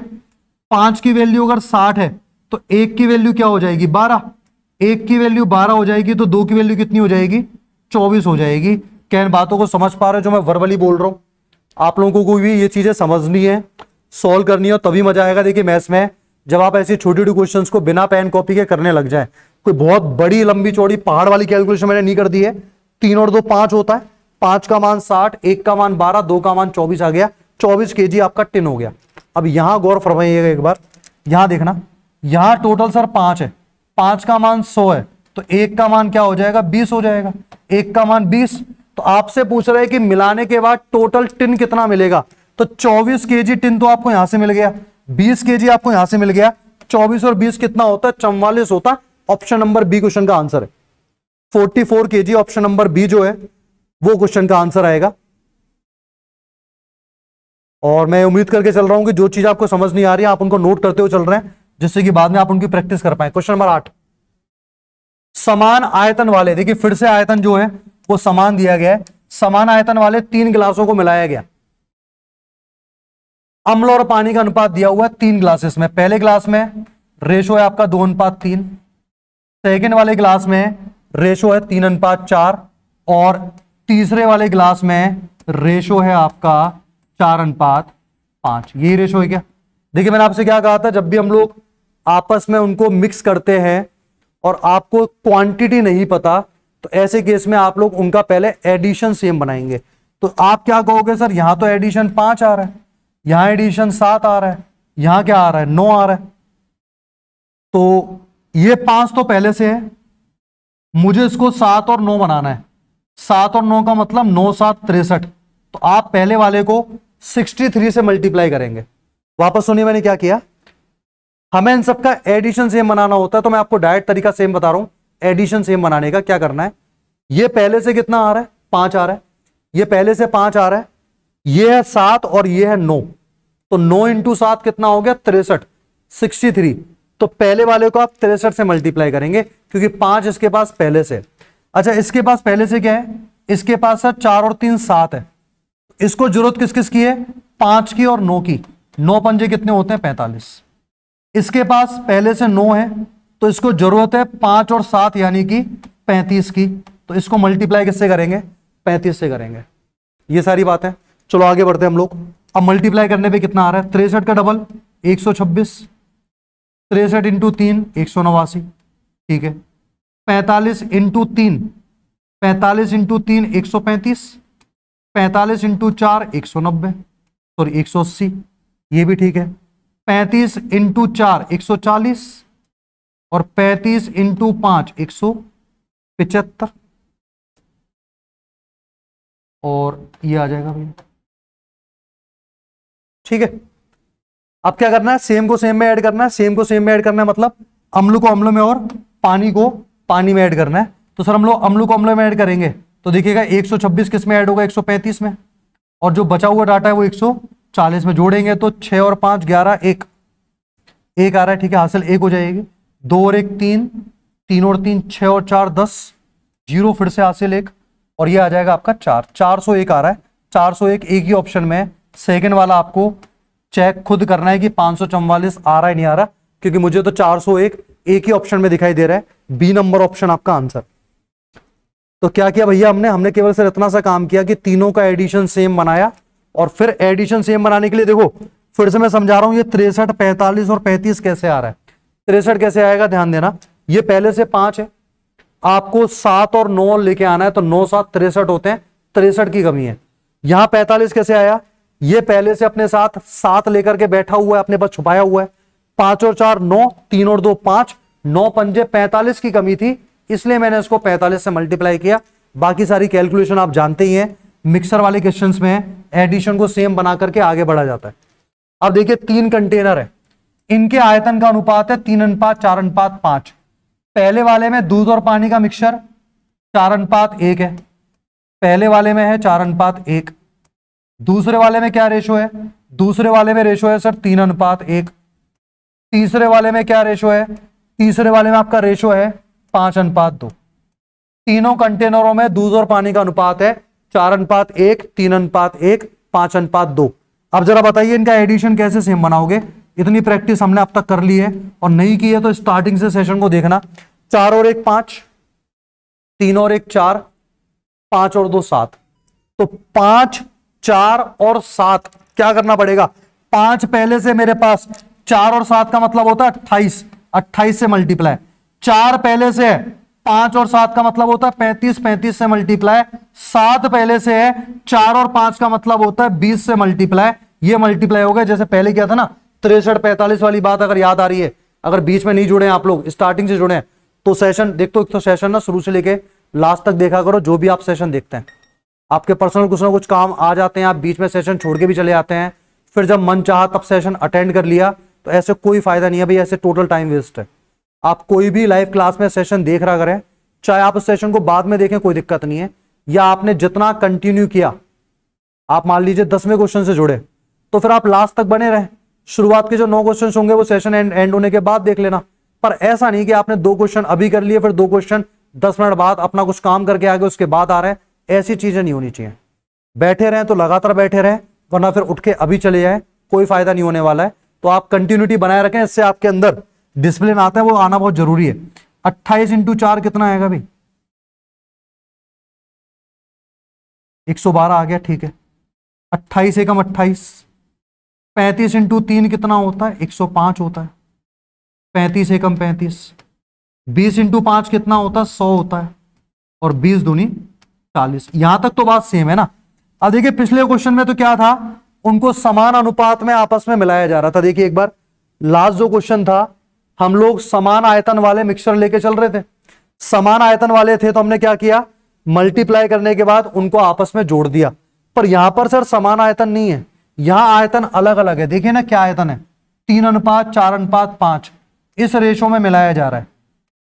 5 की वैल्यू अगर 60 है तो 1 की वैल्यू क्या हो जाएगी? 12। 1 की वैल्यू 12 हो जाएगी तो 2 की वैल्यू कितनी हो जाएगी? 24 हो जाएगी। क्या इन बातों को समझ पा रहे हो जो मैं वर्बली बोल रहा हूं? आप लोगों को भी ये चीजें समझनी है, सॉल्व करनी है, तभी मजा आएगा। देखिए मैथ्स में जब आप ऐसी छोटी छोटी क्वेश्चंस को बिना पेन कॉपी के करने लग जाए, कोई बहुत बड़ी लंबी चौड़ी पहाड़ वाली कैलकुलेशन मैंने नहीं कर दी है। 3 और 2 5 होता है, 5 का मान 60, 1 का मान 12, 2 का मान 24 आ गया। 24 kg आपका टिन हो गया। अब यहां गौर फरमाइएगा एक बार, यहां देखना, यहां टोटल सर 5 है, 5 का मान 100 है, तो 1 का मान क्या हो जाएगा? 20 हो जाएगा। 1 का मान 20। तो आपसे पूछ रहे हैं कि मिलाने के बाद टोटल टिन कितना मिलेगा। तो 24 kg टिन तो आपको यहां से मिल गया, 20 kg आपको यहां से मिल गया। 24 और 20 कितना होता है? 44 होता है। ऑप्शन नंबर बी क्वेश्चन का आंसर है 44 kg। ऑप्शन नंबर बी जो है वो क्वेश्चन का आंसर आएगा। और मैं उम्मीद करके चल रहा हूं कि जो चीज आपको समझ नहीं आ रही है आप उनको नोट करते हुए चल रहे हैं, जिससे कि बाद में आप उनकी प्रैक्टिस कर पाए। क्वेश्चन नंबर 8, समान आयतन वाले, देखिए फिर से आयतन जो है वो समान दिया गया है। समान आयतन वाले 3 गिलासों को मिलाया गया। अम्ल और पानी का अनुपात दिया हुआ है 3 ग्लासेस में। पहले ग्लास में रेशो है आपका 2:3, सेकेंड वाले ग्लास में रेशो है 3:4, और तीसरे वाले ग्लास में रेशो है आपका 4:5। यही रेशो है क्या? देखिए मैंने आपसे क्या कहा था, जब भी हम लोग आपस में उनको मिक्स करते हैं और आपको क्वांटिटी नहीं पता, तो ऐसे केस में आप लोग उनका पहले एडिशन सेम बनाएंगे। तो आप क्या कहोगे, सर यहां तो एडिशन 5 आ रहा है, यहां एडिशन 7 आ रहा है, यहां क्या आ रहा है 9 आ रहा है, तो ये 5 तो पहले से है, मुझे इसको 7 और 9 बनाना है। 7 और 9 का मतलब 9 7 63। तो आप पहले वाले को 63 से मल्टीप्लाई करेंगे। वापस सुनिए मैंने क्या किया, हमें इन सबका एडिशन सेम बनाना होता है, तो मैं आपको डायरेक्ट तरीका सेम बता रहा हूं। एडिशन सेम बनाने का क्या करना है, ये पहले से कितना आ रहा है 5 आ रहा है, ये पहले से 5 आ रहा है, ये है 7 और ये है 9, तो 9 इंटू 7 कितना हो गया 63, 63। तो पहले वाले को आप 63 से मल्टीप्लाई करेंगे क्योंकि 5 इसके पास पहले से। अच्छा इसके पास पहले से क्या है, इसके पास सर 4 और 3 7 है, इसको जरूरत किस किस की है 5 की और 9 की, 9 पंजे कितने होते हैं 45। इसके पास पहले से 9 है, तो इसको जरूरत है 5 और 7 यानी कि 35 की, तो इसको मल्टीप्लाई किससे करेंगे 35 से करेंगे। ये सारी बात है, चलो आगे बढ़ते हैं हम लोग। अब मल्टीप्लाई करने पे कितना आ रहा है 63 का डबल 126, 63 इंटू 3 189, ठीक है। 45 इंटू 3, 45 इंटू 3 135, 45 इंटू 4 190, सॉरी 180, ये भी ठीक है। 35 इंटू 4 140 और 35 इंटू 5 175, और ये आ जाएगा भैया, ठीक है। अब क्या करना है, सेम को सेम में ऐड करना है, सेम को सेम में ऐड करना है मतलब अम्ल को अम्ल में और पानी को पानी में ऐड करना है। तो सर हम लोग अम्ल को अम्ल में ऐड करेंगे तो देखिएगा 126 किस में ऐड होगा 135 में, और जो बचा हुआ डाटा है वो 140 में जोड़ेंगे, तो 6 और 5 11 1 1 आ रहा है, ठीक है, हासिल 1 हो जाएगी। 2 और 1 3, 3 और 3 6 और 4 10, 0 फिर से हासिल 1, और ये आ जाएगा आपका 4, 401 आ रहा है। 401 एक ही ऑप्शन में है, सेकंड वाला आपको चेक खुद करना है कि 544 आ रहा है नहीं आ रहा, क्योंकि मुझे तो 401 एक ही ऑप्शन में दिखाई दे रहा है, बी नंबर ऑप्शन आपका आंसर। तो क्या किया भैया हमने केवल सिर्फ इतना सा काम किया कि तीनों का एडिशन सेम बनाया, और फिर एडिशन सेम बनाने के लिए देखो फिर से मैं समझा रहा हूं, ये 63 45 और 35 कैसे आ रहा है। 63 कैसे आएगा ध्यान देना, ये पहले से 5 है, आपको 7 और 9 लेके आना है, तो 9 7 63 होते हैं, 63 की कमी है। यहां 45 कैसे आया, ये पहले से अपने साथ 7 लेकर के बैठा हुआ है, अपने पास छुपाया हुआ है। 5 और 4 9, 3 और 2 5, 9 पंजे 45 की कमी थी, इसलिए मैंने इसको 45 से मल्टीप्लाई किया। बाकी सारी कैलकुलेशन आप जानते ही हैं, मिक्सर वाले क्वेश्चंस में एडिशन को सेम बना करके आगे बढ़ा जाता है। अब देखिए 3 कंटेनर है, इनके आयतन का अनुपात है 3:4:5। पहले वाले में दूध और पानी का मिक्सचर 4:1 है, पहले वाले में है 4:1। दूसरे वाले में क्या रेशो है, दूसरे वाले में रेशो है सर 3:1। तीसरे वाले में क्या रेशो है, तीसरे वाले में आपका रेशो है 5:2। तीनों कंटेनरों में दूध और पानी का अनुपात है 4:1, 3:1, 5:2। अब जरा बताइए इनका एडिशन कैसे सेम बनाओगे। इतनी प्रैक्टिस हमने अब तक कर ली है, और नहीं की है तो स्टार्टिंग से सेशन को देखना। 4 और 1 5, 3 और 1 4, 5 और 2 7, तो 5 4 और 7 क्या करना पड़ेगा, 5 पहले से मेरे पास, 4 और 7 का मतलब होता है 28, 28 से मल्टीप्लाई। 4 पहले से है, 5 और 7 का मतलब होता है 35, 35 से मल्टीप्लाई। 7 पहले से है, 4 और 5 का मतलब होता है 20 से मल्टीप्लाई। ये मल्टीप्लाई हो गया, जैसे पहले किया था ना 63 45 वाली बात अगर याद आ रही है, अगर बीच में नहीं जुड़े हैं आप लोग, स्टार्टिंग से जुड़े हैं तो सेशन देख, तो सेशन ना शुरू से लेके लास्ट तक देखा करो। जो भी आप सेशन देखते हैं, आपके पर्सनल कुछ ना कुछ काम आ जाते हैं, आप बीच में सेशन छोड़ के भी चले आते हैं, फिर जब मन चाहा तब सेशन अटेंड कर लिया, तो ऐसे कोई फायदा नहीं है भाई, ऐसे टोटल टाइम वेस्ट है। आप कोई भी लाइव क्लास में सेशन देख रहा करें, चाहे आप उस सेशन को बाद में देखें कोई दिक्कत नहीं है, या आपने जितना कंटिन्यू किया, आप मान लीजिए 10वें क्वेश्चन से जुड़े तो फिर आप लास्ट तक बने रहें। शुरुआत के जो 9 क्वेश्चन होंगे वो सेशन एंड होने के बाद देख लेना, पर ऐसा नहीं कि आपने 2 क्वेश्चन अभी कर लिए फिर 2 क्वेश्चन 10 मिनट बाद अपना कुछ काम करके आगे उसके बाद आ रहे हैं, ऐसी चीजें नहीं होनी चाहिए। बैठे रहें तो लगातार बैठे रहें, वरना फिर उठ के अभी चले जाए, कोई फायदा नहीं होने वाला है। तो आप कंटिन्यूटी बनाए रखें, इससे आपके अंदर डिसिप्लिन आता है, वो आना बहुत जरूरी है। 28 इंटू 4 कितना आएगा भाई, 112 आ गया, ठीक है। 28 एकम 28। 35 इंटू 3 कितना होता है 105 होता है। 35 एकम 35, 20 इंटू 5 कितना होता है? 100 होता है, और 20 दूनी 40। यहां तक तो बात सेम है ना। अब देखिए पिछले क्वेश्चन में तो क्या था, उनको समान अनुपात में आपस में मिलाया जा रहा था। देखिए एक बार लास्ट जो क्वेश्चन था, हम लोग समान आयतन वाले मिक्सचर लेके चल रहे थे। समान आयतन वाले थे तो हमने क्या किया, मल्टीप्लाई करने के बाद उनको आपस में जोड़ दिया। पर यहां पर सर समान आयतन नहीं है, यहां आयतन अलग अलग है। देखिए ना क्या आयतन है, 3:4:5। इस रेशो में मिलाया जा रहा है,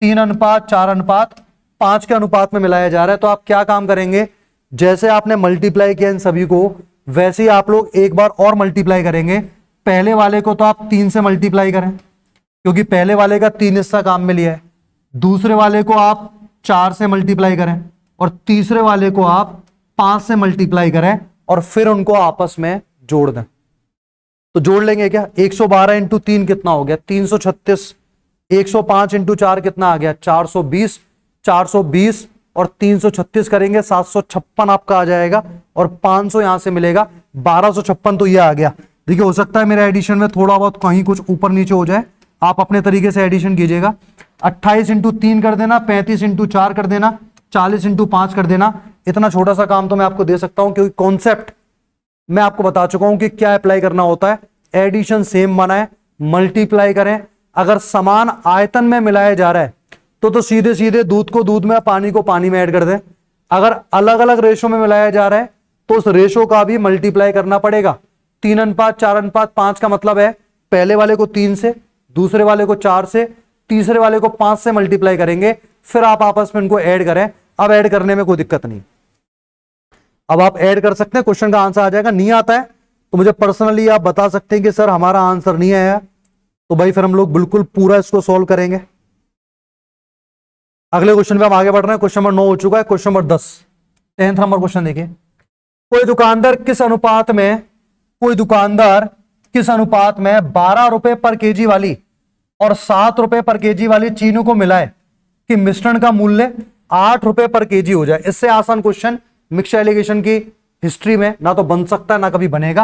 3:4:5 के अनुपात में मिलाया जा रहा है। तो आप क्या काम करेंगे, जैसे आपने मल्टीप्लाई किया इन सभी को, वैसे ही आप लोग एक बार और मल्टीप्लाई करेंगे। पहले वाले को तो आप 3 से मल्टीप्लाई करें, क्योंकि पहले वाले का 3 हिस्सा काम में लिया है। दूसरे वाले को आप 4 से मल्टीप्लाई करें, और तीसरे वाले को आप 5 से मल्टीप्लाई करें, और फिर उनको आपस में जोड़ दें। तो जोड़ लेंगे क्या, 112 इंटू 3 कितना हो गया, 336। 105 इंटू 4 कितना आ गया, 420। 420 और 336 करेंगे, 756 आपका आ जाएगा, और 500 यहां से मिलेगा, 1256 तो ये आ गया। देखिए हो सकता है मेरे एडिशन में थोड़ा बहुत कहीं कुछ ऊपर नीचे हो जाए, आप अपने तरीके से एडिशन कीजिएगा। 28 इंटू 3 कर देना, 35 इंटू 4 कर देना, 40 इंटू 5 कर देना। इतना छोटा सा काम तो मैं आपको दे सकता हूं, क्योंकि कॉन्सेप्ट मैं आपको बता चुका हूं कि क्या अप्लाई करना होता है। एडिशन सेम बनाए, मल्टीप्लाई करें। अगर समान आयतन में मिलाया जा रहा है तो सीधे सीधे दूध को दूध में, पानी को पानी में ऐड कर दें। अगर अलग अलग रेशो में मिलाया जा रहा है तो उस रेशो का भी मल्टीप्लाई करना पड़ेगा। 3:4:5 का मतलब है पहले वाले को 3 से, दूसरे वाले को 4 से, तीसरे वाले को 5 से मल्टीप्लाई करेंगे, फिर आप आपस में इनको ऐड करें। अब ऐड करने में कोई दिक्कत नहीं, अब आप ऐड कर सकते हैं, क्वेश्चन का आंसर आ जाएगा। नहीं आता है तो मुझे पर्सनली आप बता सकते हैं कि सर हमारा आंसर नहीं आया, तो भाई फिर हम लोग बिल्कुल पूरा इसको सॉल्व करेंगे। अगले क्वेश्चन पे हम आगे बढ़ रहे हैं। क्वेश्चन नंबर 9 हो चुका है। Question number 10, 10th number question देखिए। कोई दुकानदार किस अनुपात में 12 रुपए पर केजी वाली और 7 रुपए पर केजी वाली चीनी को मिलाए कि मिश्रण का मूल्य 8 रुपए पर केजी हो जाए। इससे आसान क्वेश्चन मिक्सचर एलिगेशन की हिस्ट्री में ना तो बन सकता है ना कभी बनेगा।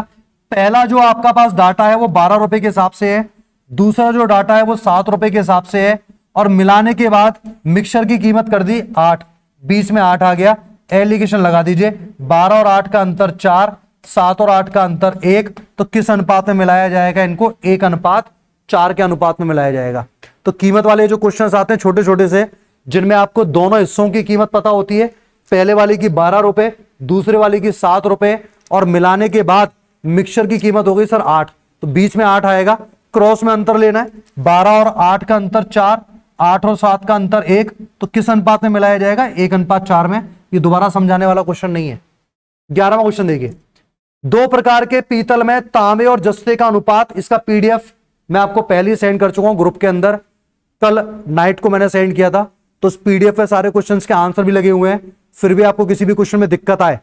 पहला जो आपका पास डाटा है वो 12 रुपए के हिसाब से है, दूसरा जो डाटा है वो 7 रुपए के हिसाब से है, और मिलाने के बाद मिक्सचर की कीमत कर दी 8, बीच में 8 आ गया। एलिगेशन लगा दीजिए, 12 और 8 का अंतर 4, 7 और 8 का अंतर 1, तो किस अनुपात में मिलाया जाएगा इनको, 1:4 के अनुपात में मिलाया जाएगा। तो कीमत वाले जो क्वेश्चंस आते हैं छोटे छोटे से, जिनमें आपको दोनों हिस्सों की कीमत पता होती है, पहले वाले की 12 रुपए, दूसरे वाले की 7 रुपए, और मिलाने के बाद मिक्सचर की कीमत हो गई सर 8, तो बीच में 8 आएगा। क्रॉस में अंतर लेना है, 12 और 8 का अंतर 4, 8 और 7 का अंतर 1, तो किस अनुपात में मिलाया जाएगा, 1:4 में। ये दोबारा समझाने वाला क्वेश्चन नहीं है। 11वां क्वेश्चन देखिए। 2 प्रकार के पीतल में तांबे और जस्ते का अनुपात, इसका पीडीएफ मैं आपको पहले ही सेंड कर चुका हूं ग्रुप के अंदर, कल नाइट को मैंने सेंड किया था। तो उस पीडीएफ में सारे क्वेश्चंस के आंसर भी लगे हुए हैं। फिर भी आपको किसी भी क्वेश्चन में दिक्कत आए,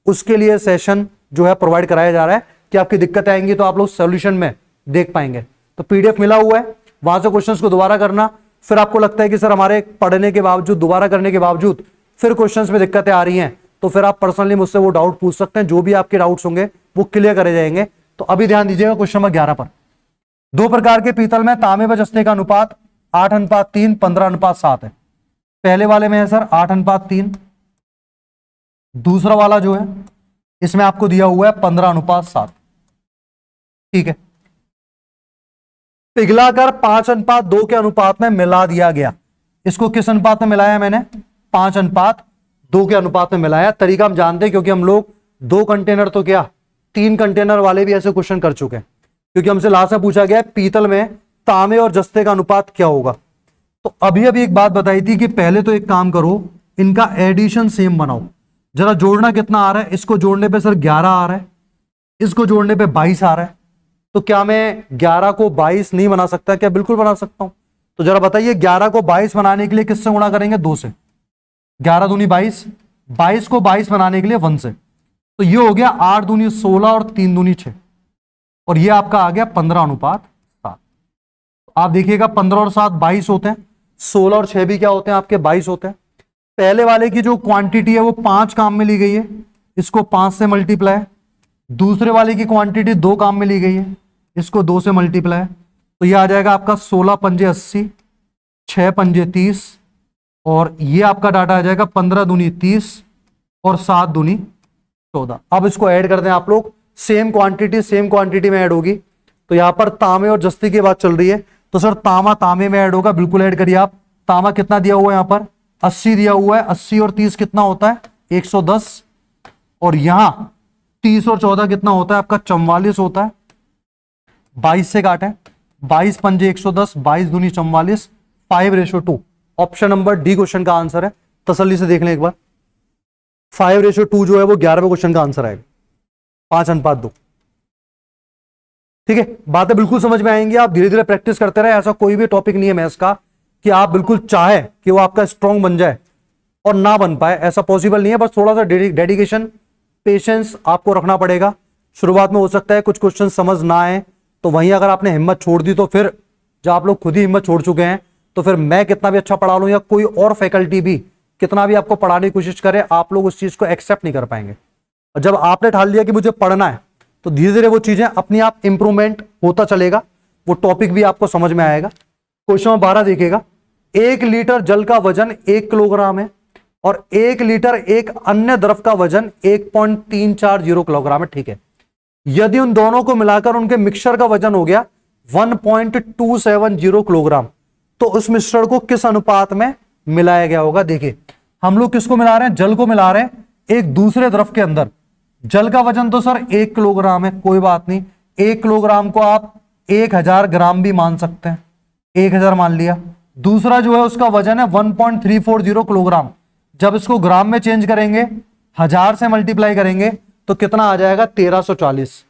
उसके लिए सेशन जो है प्रोवाइड कराया जा रहा है कि आपकी दिक्कत आएंगी तो आप लोग सॉल्यूशन में देख पाएंगे। तो पीडीएफ मिला हुआ है, वहां से क्वेश्चंस को दोबारा करना। फिर आपको लगता है कि सर हमारे पढ़ने के बावजूद, दोबारा करने के बावजूद फिर क्वेश्चंस में दिक्कतें आ रही हैं, तो फिर आप पर्सनली मुझसे वो डाउट पूछ सकते हैं। जो भी आपके डाउट्स होंगे वो क्लियर करे जाएंगे। तो अभी ध्यान दीजिएगा क्वेश्चन नंबर 11 पर। 2 प्रकार के पीतल में तांबे व जस्ते का अनुपात 8:3, 15:7 है। पहले वाले में है सर 8:3, दूसरा वाला जो है इसमें आपको दिया हुआ है 15:7। ठीक है, पिघलाकर 5:2 के अनुपात में मिला दिया गया। इसको किस अनुपात में मिलाया मैंने, 5:2 के अनुपात में मिलाया। तरीका हम जानते हैं, क्योंकि हम लोग 2 कंटेनर तो क्या 3 कंटेनर वाले भी ऐसे क्वेश्चन कर चुके हैं। क्योंकि हमसे लास्ट में पूछा गया पीतल में तांबे और जस्ते का अनुपात क्या होगा। तो अभी एक बात बताई थी कि पहले तो एक काम करो, इनका एडिशन सेम बनाओ। जरा जोड़ना कितना आ रहा है, इसको जोड़ने पे सर 11 आ रहा है, इसको जोड़ने पे 22 आ रहा है। तो क्या मैं 11 को 22 नहीं बना सकता, क्या बिल्कुल बना सकता हूं। तो जरा बताइए 11 को 22 बनाने के लिए किससे गुणा करेंगे, 2 से। 11 दूनी 22, 22 को 22 बनाने के लिए 1 से। तो ये हो गया 8 दूनी 16 और 3 दूनी 6, और ये आपका आ गया 15:7। आप देखिएगा 15 और 7 22 होते हैं, 16 और 6 भी क्या होते हैं आपके 22 होते हैं। पहले वाले की जो क्वांटिटी है वो 5 काम में ली गई है, इसको 5 से मल्टीप्लाई। दूसरे वाले की क्वांटिटी 2 काम में ली गई है, इसको 2 से मल्टीप्लाई। तो ये आ जाएगा आपका 16 पंजे 80, 6 पंजे 30 और ये आपका डाटा आ जाएगा 15 दूनी 30 और 7 दूनी 14। अब इसको ऐड कर दें आप लोग, सेम क्वांटिटी में ऐड होगी। तो यहां पर तांबे और जस्ती की बात चल रही है, तो सर तांबा तांबे में ऐड होगा, बिल्कुल ऐड करिए आप। तांबा कितना दिया हुआ है यहां पर 80 दिया हुआ है, 80 और 30 कितना होता है 110 और यहां 30 और 14 कितना होता है आपका 44 होता है। 22 से काटें, 22 पंजे 110, 22 दूनी 44, 5:2। ऑप्शन नंबर डी क्वेश्चन का आंसर है। तसल्ली से देख लें एक बार, 5:2 जो है वो 11वें क्वेश्चन का आंसर आएगा, 5:2। ठीक है, बातें बिल्कुल समझ में आएंगी। आप धीरे धीरे प्रैक्टिस करते रहे। ऐसा कोई भी टॉपिक नहीं है मैथ्स का कि आप बिल्कुल चाहे कि वो आपका स्ट्रांग बन जाए और ना बन पाए, ऐसा पॉसिबल नहीं है। बस थोड़ा सा डेडिकेशन, पेशेंस आपको रखना पड़ेगा। शुरुआत में हो सकता है कुछ क्वेश्चन समझ ना आए, तो वहीं अगर आपने हिम्मत छोड़ दी तो फिर जब आप लोग खुद ही हिम्मत छोड़ चुके हैं तो फिर मैं कितना भी अच्छा पढ़ा लूं या कोई और फैकल्टी भी कितना भी आपको पढ़ाने की कोशिश करे, आप लोग उस चीज को एक्सेप्ट नहीं कर पाएंगे। और जब आपने ठान लिया कि मुझे पढ़ना है तो धीरे धीरे वो चीजें अपने आप इंप्रूवमेंट होता चलेगा, वो टॉपिक भी आपको समझ में आएगा। क्वेश्चन नंबर 12 देखिएगा, 1 लीटर जल का वजन 1 किलोग्राम है और 1 लीटर एक अन्य द्रव का वजन 1.340 किलोग्राम है। ठीक है, यदि उन दोनों को मिलाकर उनके मिक्सचर का वजन हो गया 1.270 किलोग्राम, तो उस मिश्रण को किस अनुपात में मिलाया गया होगा। देखिए हम लोग किसको मिला रहे हैं, जल को मिला रहे हैं एक दूसरे द्रव के अंदर। जल का वजन तो सर 1 किलोग्राम है, कोई बात नहीं, 1 किलोग्राम को आप 1000 ग्राम भी मान सकते हैं, 1000 मान लिया। दूसरा जो है उसका वजन है 1.340 किलोग्राम। जब इसको ग्राम में चेंज करेंगे, 1000 से मल्टीप्लाई करेंगे तो कितना आ जाएगा 1340।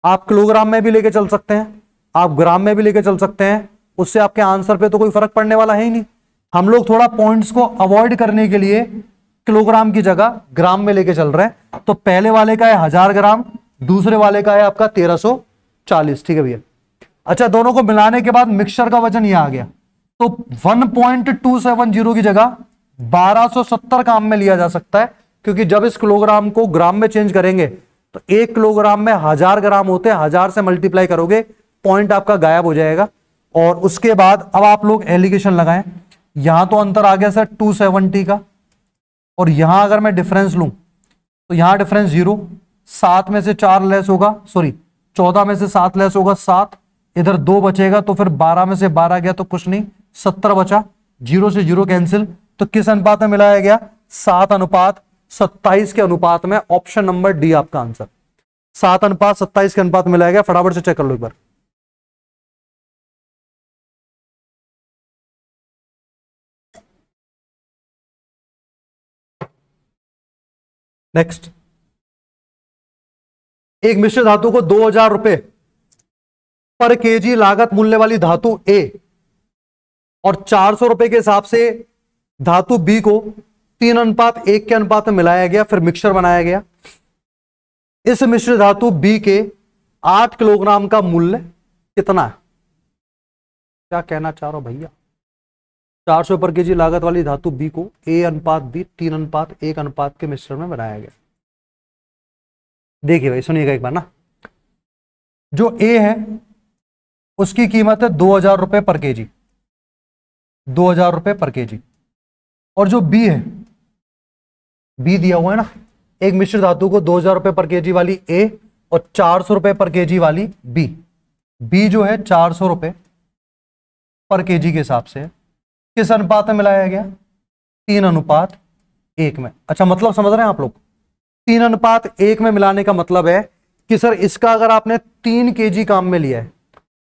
आप किलोग्राम में भी लेके चल सकते हैं, आप ग्राम में भी लेके चल सकते हैं, उससे आपके आंसर पे तो कोई फर्क पड़ने वाला है ही नहीं। हम लोग थोड़ा पॉइंट्स को अवॉइड करने के लिए किलोग्राम की जगह ग्राम में लेके चल रहे हैं। तो पहले वाले का है 1000 ग्राम, दूसरे वाले का है आपका 1340। ठीक है भैया। अच्छा, दोनों को मिलाने के बाद मिक्सचर का वजन यह आ गया, तो 1.270 की जगह 1270 काम में लिया जा सकता है, क्योंकि जब इस किलोग्राम को ग्राम में चेंज करेंगे तो 1 किलोग्राम में 1000 ग्राम होते हैं, 1000 से मल्टीप्लाई करोगे पॉइंट आपका गायब हो जाएगा। और उसके बाद अब आप लोग एलिगेशन लगाएं। यहां तो अंतर आ गया सर 270 का, और यहां अगर मैं डिफरेंस लूं तो यहां डिफरेंस 0, 7 में से 4 लेस होगा, सॉरी 14 में से 7 लेस होगा 7, इधर 2 बचेगा, तो फिर 12 में से 12 गया तो कुछ नहीं, 70 बचा, 0 से 0 कैंसिल। तो किस अनुपात में मिलाया गया 7:27 के अनुपात में। ऑप्शन नंबर डी आपका आंसर, 7:27 के अनुपात में मिलाया गया। फटाफट से चेक कर लो एक बार। नेक्स्ट, एक मिश्र धातु को 2000 रुपए पर केजी लागत मूल्य वाली धातु ए और 400 रुपए के हिसाब से धातु बी को 3:1 के अनुपात में मिलाया गया, फिर मिक्सचर बनाया गया। इस मिश्र धातु बी के 8 किलोग्राम का मूल्य कितना है। क्या कहना चाह रहा हो भैया, 400 पर केजी लागत वाली धातु बी को A/B 3:1 अनुपात के मिश्रण में बनाया गया। देखिए भाई सुनिएगा एक बार ना, जो ए है उसकी कीमत है 2000 रुपए पर केजी, 2000 रुपए पर केजी। और जो बी है, बी दिया हुआ है ना, एक मिश्र धातु को 2000 रुपए पर केजी वाली ए और 400 रुपए पर केजी वाली बी। बी जो है 400 रुपए पर केजी के हिसाब से किस अनुपात में मिलाया गया, 3:1 में। अच्छा, मतलब समझ रहे हैं आप लोग, 3:1 में मिलाने का मतलब है कि सर इसका अगर आपने 3 केजी काम में लिया है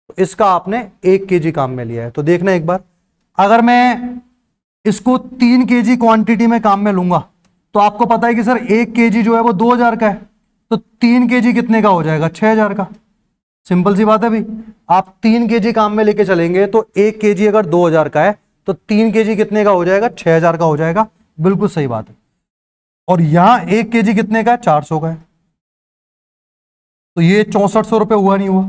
तो इसका आपने 1 केजी काम में लिया है। तो देखना एक बार, अगर मैं इसको 3 केजी क्वांटिटी में काम में लूंगा तो आपको पता है कि सर 1 केजी जो है वो 2000 का है, तो 3 केजी कितने का हो जाएगा 6000 का। सिंपल सी बात है भाई, आप 3 केजी काम में लेके चलेंगे तो 1 केजी अगर 2000 का है तो 3 केजी कितने का हो जाएगा 6000 का हो जाएगा। बिल्कुल सही बात है। और यहां 1 केजी कितने का है 400 का है, तो ये 6400 रुपए हुआ नहीं हुआ,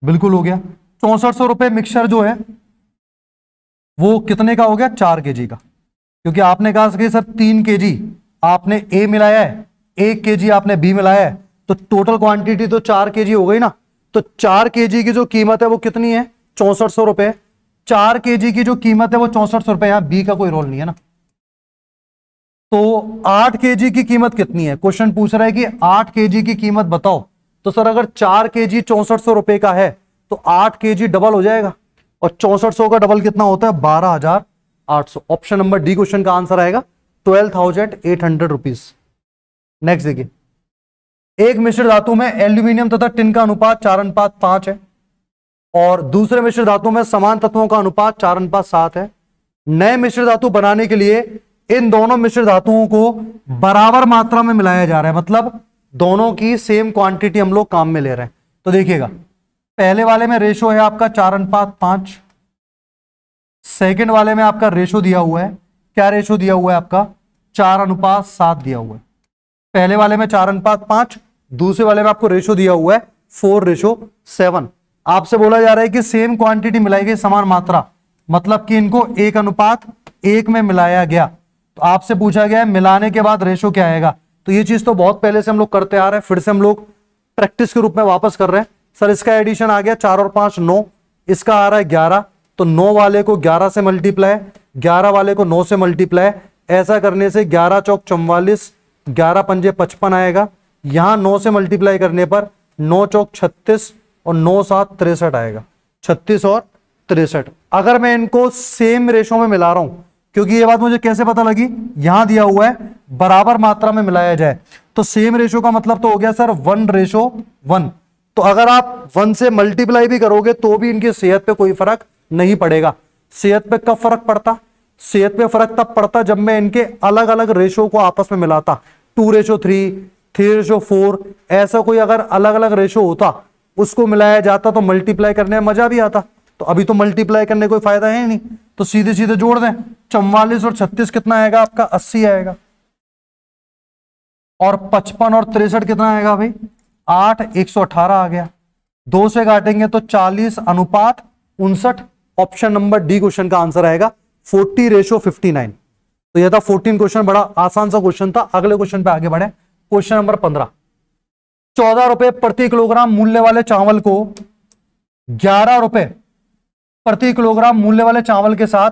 बिल्कुल हो गया। 6400 रुपए मिक्सचर जो है वो कितने का हो गया 4 केजी का, क्योंकि आपने कहा कि सर 3 केजी आपने ए मिलाया है, 1 केजी आपने बी मिलाया है, तो टोटल क्वांटिटी तो 4 केजी हो गई ना। तो 4 केजी की जो कीमत है वो कितनी है 6400 रुपए। 4 kg की जो कीमत है वो 6400 रुपए, यहां बी का कोई रोल नहीं है ना। तो 8 kg की कीमत कितनी है, क्वेश्चन पूछ रहा है कि 8 kg की कीमत बताओ। तो सर अगर 4 kg 6400 रुपए का है तो 8 kg डबल हो जाएगा, और 6400 का डबल कितना होता है, 12800। ऑप्शन नंबर डी क्वेश्चन का आंसर आएगा 12,800 रुपीज। नेक्स्ट देखिए, एक मिश्र धातु में एल्यूमिनियम तथा टिन का अनुपात 4:5 है, और दूसरे मिश्र धातु में समान तत्वों का अनुपात 4:7 है। नए मिश्र धातु बनाने के लिए इन दोनों मिश्र धातुओं को बराबर मात्रा में मिलाया जा रहा है, मतलब दोनों की सेम क्वांटिटी हम लोग काम में ले रहे हैं। तो देखिएगा, पहले वाले में रेशो है आपका 4:5, सेकंड वाले में आपका रेशो दिया हुआ है, क्या रेशो दिया हुआ है आपका, 4:7 दिया हुआ है। पहले वाले में 4:5, दूसरे वाले में आपको रेशो दिया हुआ है 4:7। आपसे बोला जा रहा है कि सेम क्वांटिटी मिलाई गई, समान मात्रा, मतलब कि इनको 1:1 में मिलाया गया। तो आपसे पूछा गया है मिलाने के बाद रेशो क्या आएगा। तो ये चीज तो बहुत पहले से हम लोग करते आ रहे हैं, फिर से हम लोग प्रैक्टिस के रूप में वापस कर रहे हैं। सर इसका एडिशन आ गया 4 और 5 9, इसका आ रहा है 11, तो 9 वाले को 11 से मल्टीप्लाई, 11 वाले को 9 से मल्टीप्लाई, ऐसा करने से 11 चौक 44, 11 पंजे 55 आएगा। यहां 9 से मल्टीप्लाई करने पर 9 चौक 36 और 9 7 63 आएगा, 36 और 63। अगर मैं इनको सेम रेशो में मिला रहा हूं, क्योंकि ये बात मुझे कैसे पता लगी, यहां दिया हुआ है बराबर मात्रा में मिलाया जाए, तो सेम रेशो का मतलब तो हो गया सर 1:1। तो अगर आप 1 से मल्टीप्लाई भी करोगे तो भी इनकी सेहत पे कोई फर्क नहीं पड़ेगा। सेहत पे कब फर्क पड़ता, सेहत पे फर्क तब पड़ता जब मैं इनके अलग अलग रेशो को आपस में मिलाता, 2:3, 3:4, ऐसा कोई अगर अलग अलग रेशो होता उसको मिलाया जाता तो मल्टीप्लाई करने में मजा भी आता। तो अभी तो मल्टीप्लाई करने कोई फायदा है नहीं, तो सीधे सीधे जोड़ दें। 44 और 36 कितना आएगा आपका, 80 आएगा, और 55 और 63 कितना आएगा भाई, 8, 118 आ गया। 2 से काटेंगे तो 40:59। ऑप्शन नंबर डी क्वेश्चन का आंसर आएगा 40:59। तो यह था 14 क्वेश्चन, बड़ा आसान सा क्वेश्चन था। अगले क्वेश्चन पे आगे बढ़े, क्वेश्चन नंबर 15। 14 रुपए प्रति किलोग्राम मूल्य वाले चावल को 11 रुपए प्रति किलोग्राम मूल्य वाले चावल के साथ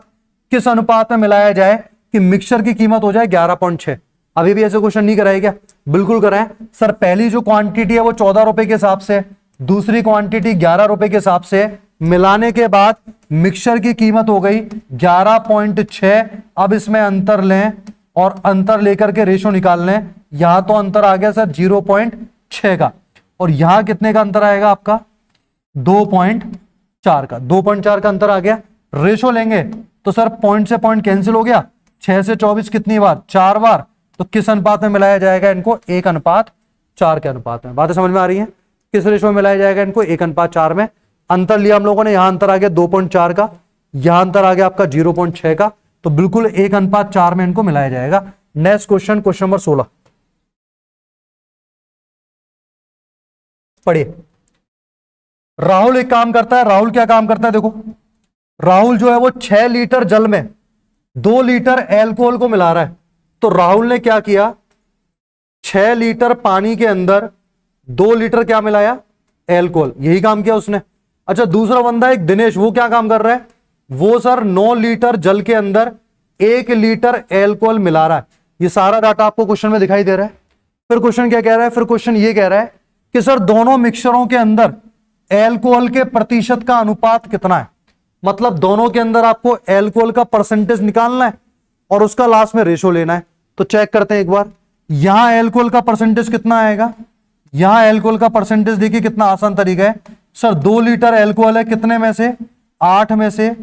किस अनुपात में मिलाया जाए कि मिक्सचर की कीमत हो जाए 11.6। अभी भी ऐसे क्वेश्चन नहीं कराए क्या, बिल्कुल कराएं सर। पहली जो क्वांटिटी है वो 14 रुपए के हिसाब से, दूसरी क्वांटिटी 11 रुपए के हिसाब से, मिलाने के बाद मिक्सचर की कीमत हो गई 11.6। अब इसमें अंतर लें और अंतर लेकर के रेशो निकाल लें। यहां तो अंतर आ गया सर 0.6 का, और यहां कितने का अंतर आएगा आपका, 2.4 का। 2.4 का अंतर आ गया। रेशो लेंगे तो सर पॉइंट से पॉइंट कैंसिल हो गया, 6 से 24 कितनी बार, 4 बार। तो किस अनुपात में मिलाया जाएगा इनको, 1:4 के अनुपात में। बातें समझ में आ रही हैं, किस रेशो में मिलाया जाएगा इनको, 1:4 में। अंतर लिया हम लोगों ने, यहां अंतर आ गया 2.4 का, यहां अंतर आ गया आपका 0.6 का, तो बिल्कुल 1:4 में इनको मिलाया जाएगा। नेक्स्ट क्वेश्चन, क्वेश्चन नंबर 16 पढ़िए। राहुल एक काम करता है, राहुल क्या काम करता है, देखो राहुल जो है वो 6 लीटर जल में 2 लीटर एल्कोहल को मिला रहा है। तो राहुल ने क्या किया, 6 लीटर पानी के अंदर 2 लीटर क्या मिलाया, एल्कोहल, यही काम किया उसने। अच्छा, दूसरा बंदा एक दिनेश, वो क्या काम कर रहा है, वो सर 9 लीटर जल के अंदर 1 लीटर एल्कोहल मिला रहा है। ये सारा डाटा आपको क्वेश्चन में दिखाई दे रहा है। फिर क्वेश्चन क्या कह रहा है, फिर क्वेश्चन ये कह रहा है कि सर दोनों मिक्सचरों के अंदर एल्कोहल के प्रतिशत का अनुपात कितना है। मतलब दोनों के अंदर आपको एल्कोहल का परसेंटेज निकालना है और उसका लास्ट में रेशो लेना है। तो चेक करते हैं एक बार, यहां एल्कोहल का परसेंटेज कितना आएगा, यहां एल्कोहल का परसेंटेज देखिए कितना आसान तरीका है सर। 2 लीटर एल्कोहल है, कितने में से, 8 में से,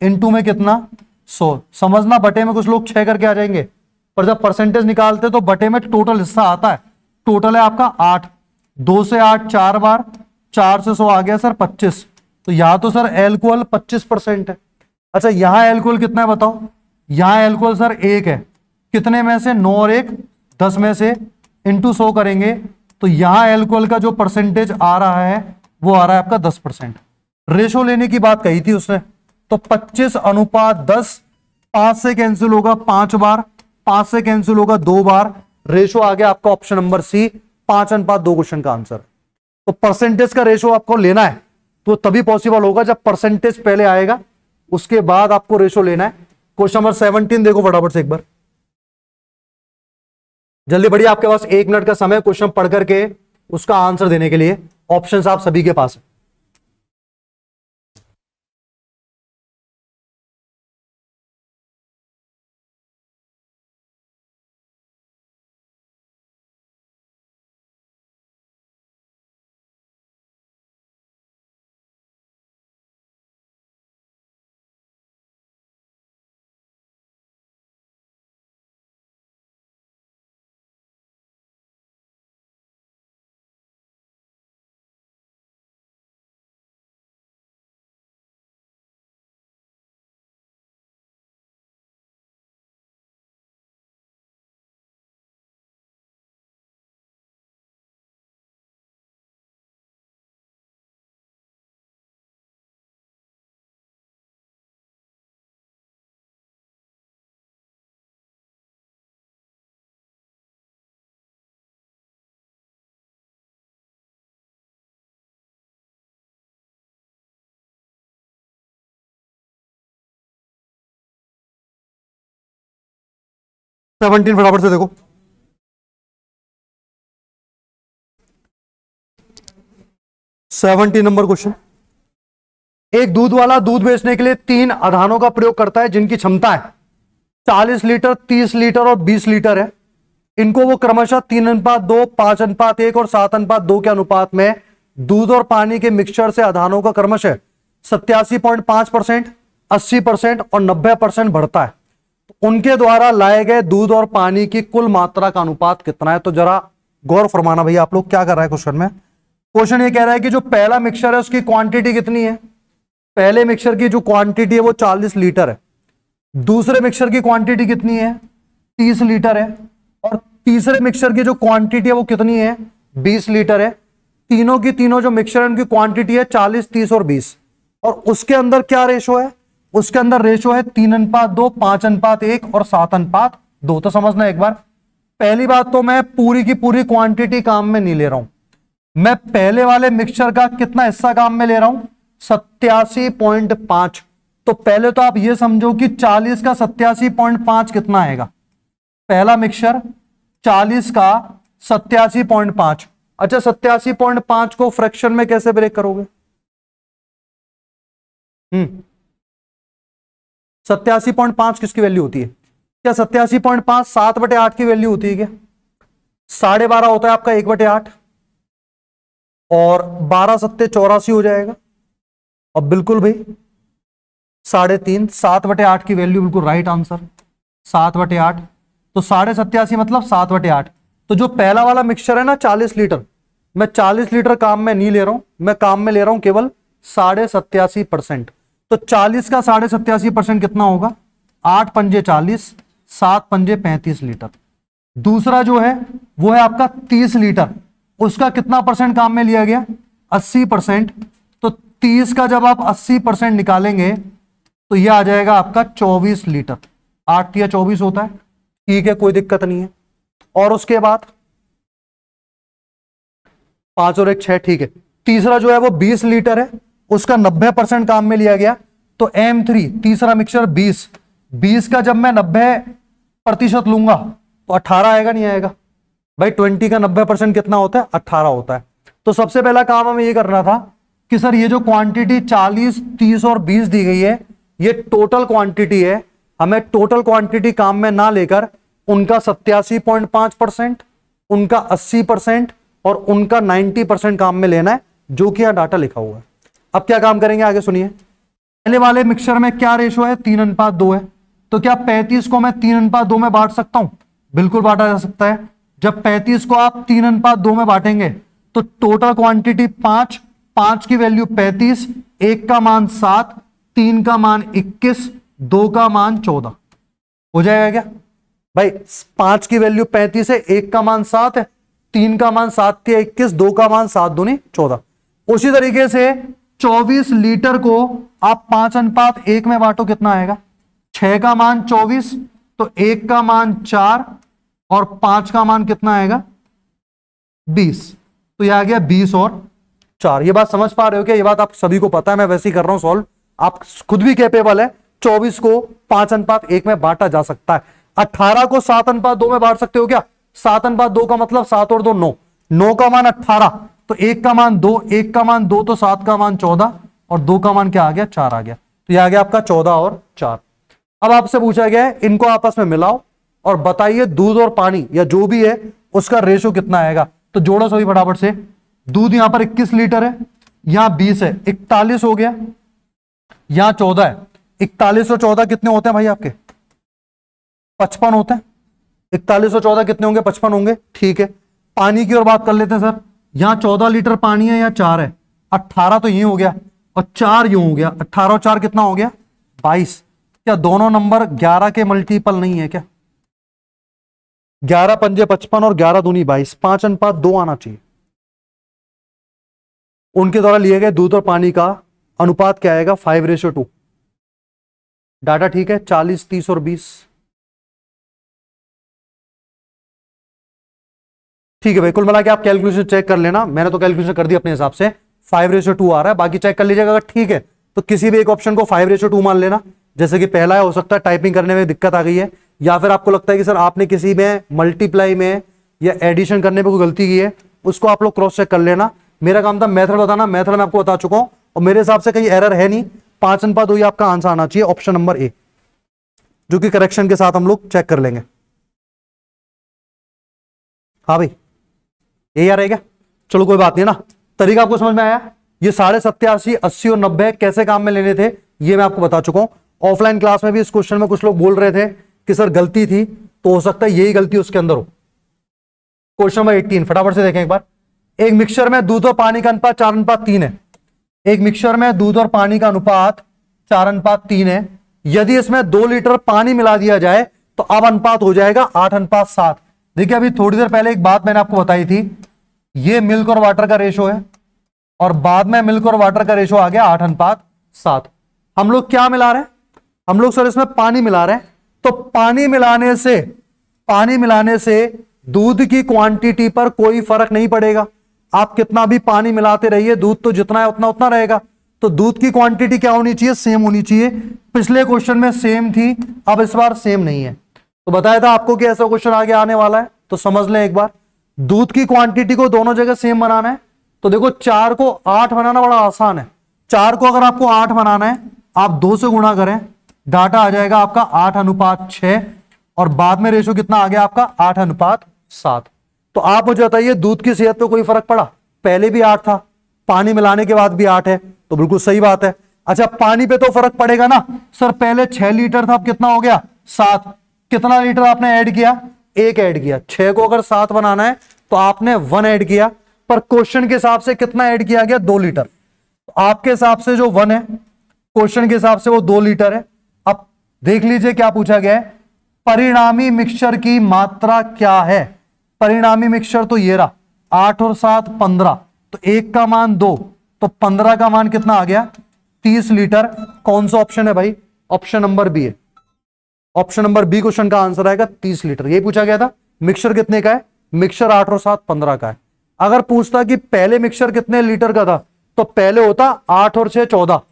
इनटू में कितना, 100। समझना, बटे में कुछ लोग 6 करके आ जाएंगे, पर जब परसेंटेज निकालते तो बटे में टोटल हिस्सा आता है। टोटल है आपका 8, 2 से 8 4 बार, 4 से 100 आ गया सर 25। तो यहां तो सर एल्कोहल 25% है। अच्छा, यहां एल्कोहल कितना है बताओ, यहां एल्कोहल सर 1 है, कितने में से, 9 और 1 10 में से, इंटू 100 करेंगे तो यहां एल्कोहल का जो परसेंटेज आ रहा है वो आ रहा है आपका 10%। रेशो लेने की बात कही थी उसने, तो 25:10, 5 से कैंसिल होगा 5 बार, 5 से कैंसिल होगा 2 बार, रेशो आ गया आपका ऑप्शन नंबर सी, 5:2 क्वेश्चन का आंसर। तो परसेंटेज का रेशो आपको लेना है तो तभी पॉसिबल होगा जब परसेंटेज पहले आएगा, उसके बाद आपको रेशो लेना है। क्वेश्चन नंबर 17 देखो फटाफट से एक बार, जल्दी बढ़िया, आपके पास 1 मिनट का समय क्वेश्चन पढ़ करके उसका आंसर देने के लिए। ऑप्शंस आप सभी के पास है। सेवनटीन फटाफट से देखो। सेवनटीन नंबर क्वेश्चन, एक दूध वाला दूध बेचने के लिए 3 आधानों का प्रयोग करता है जिनकी क्षमता है 40 लीटर, 30 लीटर और 20 लीटर है। इनको वो क्रमशः 3:2, 5:1 और 7:2 के अनुपात में दूध और पानी के मिक्सचर से आधानों का क्रमशः 87.5%, 80% और 90% बढ़ता है। उनके द्वारा लाए गए दूध और पानी की कुल मात्रा का अनुपात कितना है? तो जरा गौर फरमाना भैया, आप लोग क्या कर रहा है क्वेश्चन में। क्वेश्चन ये कह रहा है कि जो पहला मिक्सचर है उसकी क्वांटिटी कितनी है। पहले मिक्सचर की जो क्वांटिटी है वो 40 लीटर है। दूसरे मिक्सचर की क्वांटिटी कितनी है? 30 लीटर है। और तीसरे मिक्सचर की जो क्वांटिटी है वो कितनी है? 20 लीटर है। तीनों की तीनों जो मिक्सचर है उनकी क्वांटिटी है 40, 30 और 20। और उसके अंदर क्या रेशो है? उसके अंदर रेशो है 3:2, 5:1 और 7:2। तो समझना एक बार, पहली बात तो मैं पूरी की पूरी क्वांटिटी काम में नहीं ले रहा हूं, मैं पहले वाले मिक्सचर का कितना हिस्सा काम में ले रहा हूं? 87.5। तो पहले तो आप ये समझो कि 40 का 87.5 कितना आएगा। पहला मिक्सचर 40 का 87.5। अच्छा, 87.5 को फ्रैक्शन में कैसे ब्रेक करोगे? 87.5 किसकी वैल्यू होती है? क्या 87.5 7/8 की वैल्यू होती है क्या? 12.5 होता है आपका 1/8 और 12 सत्ते 84 हो जाएगा। और बिल्कुल भाई 3.5, 7/8 की वैल्यू बिल्कुल राइट आंसर 7/8। तो 87.5 मतलब 7/8। तो जो पहला वाला मिक्सचर है ना 40 लीटर, मैं 40 लीटर काम में नहीं ले रहा हूं, मैं काम में ले रहा हूं केवल 87.5%। तो 40 का 87.5% कितना होगा? 8 पंजे 40, 7 पंजे 35 लीटर। दूसरा जो है वो है आपका 30 लीटर, उसका कितना परसेंट काम में लिया गया? 80%। तो 30 का जब आप 80% निकालेंगे तो यह आ जाएगा आपका 24 लीटर। 8 या 24 होता है, ठीक है, कोई दिक्कत नहीं है। और उसके बाद 5 और 1 6, ठीक है। तीसरा जो है वो 20 लीटर है, उसका 90% काम में लिया गया। तो M3 तीसरा मिक्सचर 20 का जब मैं 90% लूंगा तो 18 आएगा, नहीं आएगा भाई? 20 का 90% कितना होता है? 18 होता है। तो सबसे पहला काम हमें ये करना था कि सर ये जो क्वांटिटी 40, 30 और 20 दी गई है ये टोटल क्वांटिटी है। हमें टोटल क्वांटिटी काम में ना लेकर उनका 87.5%, उनका 80% और उनका 90% काम में लेना है, जो कि यहां डाटा लिखा हुआ है। अब क्या काम करेंगे आगे सुनिए। पहले वाले मिक्सचर में क्या रेशो है? 3:2 है। तो क्या 35 को मैं 3:2 में बांट सकता हूं? बिल्कुल बांटा जा सकता है। जब 35 को आप 3:2 में बांटेंगे तो टोटल क्वांटिटी 5 की वैल्यू 35, 1 का मान 7, 3 का मान 21, 2 का मान 14 हो जाएगा क्या भाई? 5 की वैल्यू 35 है, 1 का मान 7 है, 3 का मान 7 के 21, 2 का मान 7 दूनी 14। उसी तरीके से 24 लीटर को आप 5:1 में बांटो, कितना आएगा? 6 का मान 24, तो 1 का मान 4 और 5 का मान कितना आएगा? 20। तो यह आ गया 20 और 4। ये बात समझ पा रहे हो क्या? ये बात आप सभी को पता है, मैं वैसे ही कर रहा हूं सॉल्व, आप खुद भी कैपेबल है, 24 को 5:1 में बांटा जा सकता है। 18 को 7:2 में बांट सकते हो क्या? 7:2 का मतलब 7 और 2 9, 9 का मान 18, तो 1 का मान 2, 1 का मान 2, तो 7 का मान 14 और 2 का मान क्या आ गया? 4 आ गया। तो यह आ गया आपका 14 और 4। अब आपसे पूछा गया है इनको आपस में मिलाओ और बताइए दूध और पानी या जो भी है उसका रेशो कितना आएगा। तो जोड़ो सभी फटाफट से। दूध यहां पर 21 लीटर है, यहां 20 है, 41 हो गया, यहां 14 है। 41 और 14 कितने होते हैं भाई आपके? 55 होते हैं। 41 और 14 कितने होंगे? 55 होंगे। ठीक है, पानी की ओर बात कर लेते हैं सर। यहां 14 लीटर पानी है, यहां 4 है, 18 तो ये हो गया और 4 यूं हो गया। 18 और 4 कितना हो गया? 22। क्या दोनों नंबर 11 के मल्टीपल नहीं है क्या? 11 पंजे 55 और 11 दूनी 22, 5:2 आना चाहिए। उनके द्वारा लिए गए दूध और पानी का अनुपात क्या आएगा? 5:2। डाटा ठीक है, 40 30 और 20। ठीक है भाई, कुल मिला के आप कैलकुलेशन चेक कर लेना, मैंने तो कैलकुलेशन कर दी अपने हिसाब से, 5:2 आ रहा है। बाकी चेक कर लीजिएगा, अगर ठीक है तो किसी भी एक ऑप्शन को 5:2 मान लेना। जैसे कि पहला है, हो सकता है टाइपिंग करने में दिक्कत आ गई है, या फिर आपको लगता है कि सर आपने किसी में मल्टीप्लाई में या एडिशन करने में कोई गलती की है, उसको आप लोग क्रॉस चेक कर लेना। मेरा काम था मेथड बताना, मेथड मैं आपको बता चुका हूं और मेरे हिसाब से कहीं एरर है नहीं। 5:2 ही आपका आंसर आना चाहिए, ऑप्शन नंबर ए, जो कि करेक्शन के साथ हम लोग चेक कर लेंगे। हाँ भाई, यही आ रहेगा। चलो कोई बात नहीं ना, तरीका आपको समझ में आया। ये 87.5, 80 और 90 कैसे काम में लेने थे ये मैं आपको बता चुका हूं। ऑफलाइन क्लास में भी इस क्वेश्चन में कुछ लोग बोल रहे थे कि सर गलती थी, तो हो सकता है यही गलती उसके अंदर हो। क्वेश्चन नंबर 18 फटाफट से देखें एक बार। एक मिक्सचर में दूध और पानी का अनुपात 4:3 है। एक मिक्सचर में दूध और पानी का अनुपात 4:3 है। यदि इसमें 2 लीटर पानी मिला दिया जाए तो अब अनुपात हो जाएगा 8:7। देखिए अभी थोड़ी देर पहले एक बात मैंने आपको बताई थी, ये मिल्क और वाटर का रेशो है और बाद में मिल्क और वाटर का रेशो आ गया 8:7। हम लोग क्या मिला रहे हैं? हम लोग सर इसमें पानी मिला रहे हैं। तो पानी मिलाने से दूध की क्वांटिटी पर कोई फर्क नहीं पड़ेगा। आप कितना भी पानी मिलाते रहिए, दूध तो जितना है उतना उतना रहेगा। तो दूध की क्वांटिटी क्या होनी चाहिए? सेम होनी चाहिए। पिछले क्वेश्चन में सेम थी, अब इस बार सेम नहीं है। तो बताया था आपको कि ऐसा क्वेश्चन आगे आने वाला है, तो समझ लें एक बार। दूध की क्वांटिटी को दोनों जगह सेम बनाना है। तो देखो 4 को 8 बनाना बड़ा आसान है। 4 को अगर आपको 8 बनाना है, आप 2 से गुणा करें, डाटा आ जाएगा आपका 8:6 और बाद में रेशो कितना आ गया आपका? 8:7। तो आप मुझे बताइए दूध की सेहत पे कोई फर्क पड़ा? पहले भी 8 था, पानी मिलाने के बाद भी 8 है, तो बिल्कुल सही बात है। अच्छा पानी पे तो फर्क पड़ेगा ना सर, पहले 6 लीटर था, अब कितना हो गया? 7। कितना लीटर आपने ऐड किया? 1 ऐड किया। 6 को अगर 7 बनाना है तो आपने 1 ऐड किया, पर क्वेश्चन के हिसाब से कितना ऐड किया गया? 2 लीटर। तो आपके हिसाब से जो 1 है, क्वेश्चन के हिसाब से वो 2 लीटर है। अब देख लीजिए क्या पूछा गया है, परिणामी मिक्सचर की मात्रा क्या है? परिणामी मिक्सचर तो ये रहा, 8 और 7 15, तो 1 का मान 2, तो 15 का मान कितना आ गया? 30 लीटर। कौन सा ऑप्शन है भाई? ऑप्शन नंबर बी है। ऑप्शन नंबर बी क्वेश्चन का आंसर आएगा 30 लीटर। यही पूछा गया था। मिक्सचर कितने का है? मिक्सचर 8 और 7 15 का है। अगर पूछता कि पहले मिक्सचर कितने लीटर का था, तो पहले होता 8 और 6 14,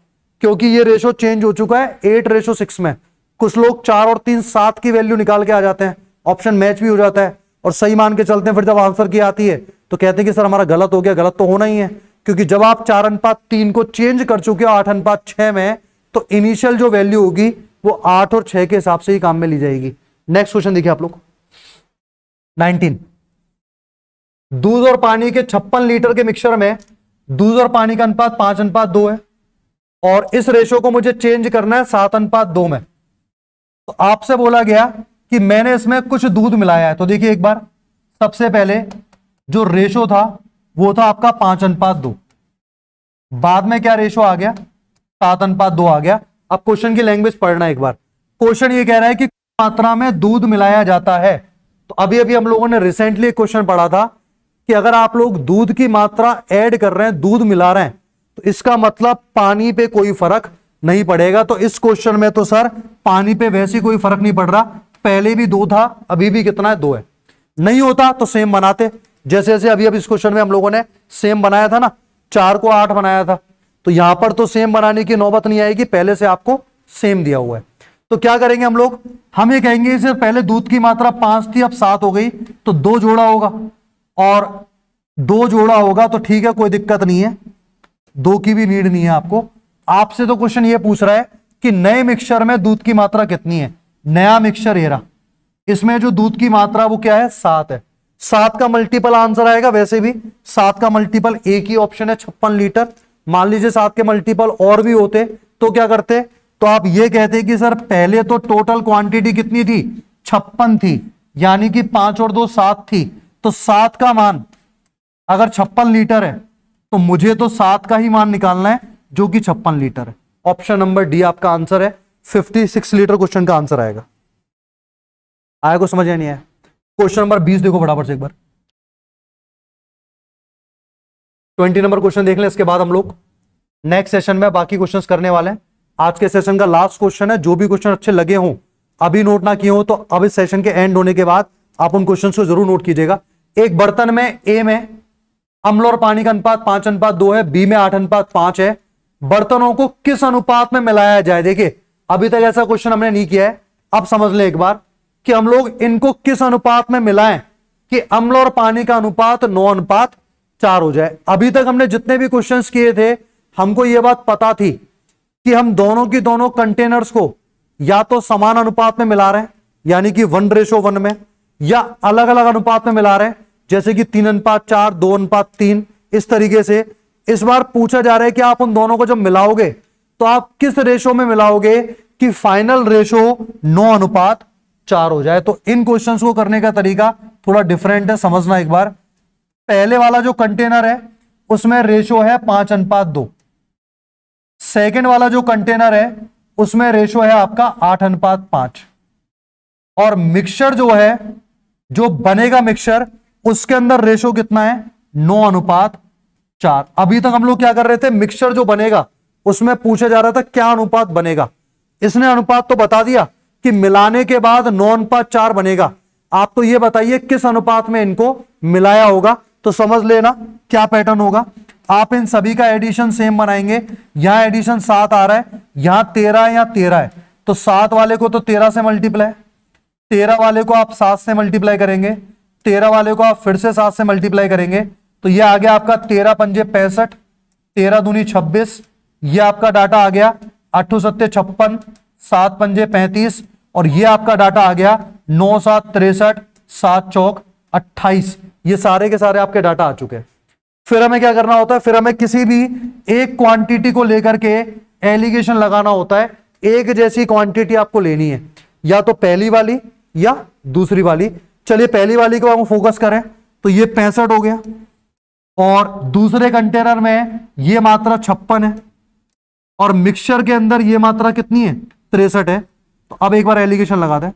क्योंकि ये रेशो चेंज हो चुका है 8:6 में। कुछ लोग 4 और 3 7 की वैल्यू निकाल के आ जाते हैं, ऑप्शन मैच भी हो जाता है और सही मान के चलते हैं। फिर जब आंसर की आती है तो कहते हैं कि सर हमारा गलत हो गया। गलत तो होना ही है, क्योंकि जब आप 4:3 को चेंज कर चुके हो 8:6 में, तो इनिशियल जो वैल्यू होगी वो 8 और 6 के हिसाब से ही काम में ली जाएगी। नेक्स्ट क्वेश्चन देखिए आप लोग, 19। दूध और पानी के 56 लीटर के मिक्सचर में दूध और पानी का अनुपात 5:2 है और इस रेशो को मुझे चेंज करना है 7:2 में। तो आपसे बोला गया कि मैंने इसमें कुछ दूध मिलाया है। तो देखिए एक बार, सबसे पहले जो रेशो था वो था आपका 5:2, बाद में क्या रेशो आ गया? 7:2 आ गया। अब क्वेश्चन की लैंग्वेज पढ़ना एक बार। क्वेश्चन ये कह रहा है कि मात्रा में दूध मिलाया जाता है। तो अभी अभी हम लोगों ने रिसेंटली एक क्वेश्चन पढ़ा था कि अगर आप लोग दूध की मात्रा ऐड कर रहे हैं, दूध मिला रहे हैं, तो इसका मतलब पानी पे कोई फर्क नहीं पड़ेगा। तो इस क्वेश्चन में तो सर पानी पे वैसे कोई फर्क नहीं पड़ रहा। पहले भी 2 था, अभी भी कितना है? 2 है। नहीं होता तो सेम बनाते, जैसे जैसे अभी अभी इस क्वेश्चन में हम लोगों ने सेम बनाया था ना। 4 को 8 बनाया था, तो यहां पर तो सेम बनाने की नौबत नहीं आएगी, पहले से आपको सेम दिया हुआ है। तो क्या करेंगे हम लोग, हम ये कहेंगे इसे पहले दूध की मात्रा 5 थी, अब 7 हो गई, तो 2 जोड़ा होगा, और 2 जोड़ा होगा तो ठीक है, कोई दिक्कत नहीं है, 2 की भी नीड नहीं है आपको। आपसे तो क्वेश्चन ये पूछ रहा है कि नए मिक्सचर में दूध की मात्रा कितनी है। नया मिक्सचर ये रहा, इसमें जो दूध की मात्रा वो क्या है, 7 है। 7 का मल्टीपल आंसर आएगा, वैसे भी 7 का मल्टीपल एक ही ऑप्शन है 56 लीटर। मान लीजिए 7 के मल्टीपल और भी होते तो क्या करते, तो आप ये कहते कि सर पहले तो टोटल क्वांटिटी कितनी थी, 56 थी, यानी कि 5 और 2 7 थी, तो 7 का मान अगर 56 लीटर है तो मुझे तो 7 का ही मान निकालना है जो कि 56 लीटर है। ऑप्शन नंबर डी आपका आंसर है, 56 लीटर क्वेश्चन का आंसर आएगा। आया को समझ नहीं आया? क्वेश्चन नंबर 20 देखो फटाफट से एक बार, 20 नंबर क्वेश्चन देख लें, इसके बाद हम लोग नेक्स्ट सेशन में बाकी क्वेश्चंस करने वाले हैं। आज के सेशन का लास्ट क्वेश्चन है, जो भी क्वेश्चन अच्छे लगे हों, अभी नोट ना किए हो तो अब इस सेशन के एंड होने के बाद आप उन क्वेश्चंस को जरूर नोट कीजिएगा। एक बर्तन में ए में अम्ल और पानी का अनुपात 5:2 है, बी में 8:5 है, बर्तनों को किस अनुपात में मिलाया जाए। देखिए अभी तक ऐसा क्वेश्चन हमने नहीं किया है, अब समझ ले एक बार कि हम लोग इनको किस अनुपात में मिलाएं कि अम्ल और पानी का अनुपात 9:4 हो जाए। अभी तक हमने जितने भी क्वेश्चंस किए थे, हमको यह बात पता थी कि हम दोनों की दोनों कंटेनर्स को या तो समान अनुपात में मिला रहे हैं, यानी कि 1:1 में, या अलग अलग अनुपात में मिला रहे हैं, जैसे कि 3:4, 2:3, इस तरीके से। इस बार पूछा जा रहा है कि आप उन दोनों को जब मिलाओगे तो आप किस रेशो में मिलाओगे कि फाइनल रेशो 9:4 हो जाए। तो इन क्वेश्चंस को करने का तरीका थोड़ा डिफरेंट है, समझना एक बार। पहले वाला जो कंटेनर है उसमें रेशो है 5:2, सेकेंड वाला जो कंटेनर है उसमें रेशो है आपका 8:5, और मिक्सचर जो है, जो बनेगा मिक्सचर, उसके अंदर रेशो कितना है, 9:4। अभी तक हम लोग क्या कर रहे थे, मिक्सचर जो बनेगा उसमें पूछा जा रहा था क्या अनुपात बनेगा। इसने अनुपात तो बता दिया कि मिलाने के बाद 9:4 बनेगा। आप तो ये बताइए किस अनुपात में इनको मिलाया होगा, तो समझ लेना क्या पैटर्न होगा। आप इन सभी का एडिशन सेम बनाएंगे। यहां एडिशन 7 आ रहा है, यहां 13 है, यहां 13 है, तो 7 वाले को तो 13 से मल्टीप्लाई, 13 वाले को आप 7 से मल्टीप्लाई करेंगे, 13 वाले को आप फिर से 7 से मल्टीप्लाई करेंगे, तो यह आ गया आपका 13 पंजे 65, 13 दूनी 26, यह आपका डाटा आ गया 8 सत्ते 56, 7 पंजे 35, और यह आपका डाटा आ गया 9 7 63, 7 चौक 28। ये सारे के सारे आपके डाटा आ चुके हैं। फिर हमें क्या करना होता है, फिर हमें किसी भी एक क्वांटिटी को लेकर के एलिगेशन लगाना होता है। एक जैसी क्वांटिटी आपको लेनी है, या तो पहली वाली या दूसरी वाली। चलिए पहली वाली को हम फोकस करें, तो ये 65 हो गया, और दूसरे कंटेनर में ये मात्रा 56 है, और मिक्सचर के अंदर ये मात्रा कितनी है, 63 है। तो अब एक बार एलिगेशन लगा दें,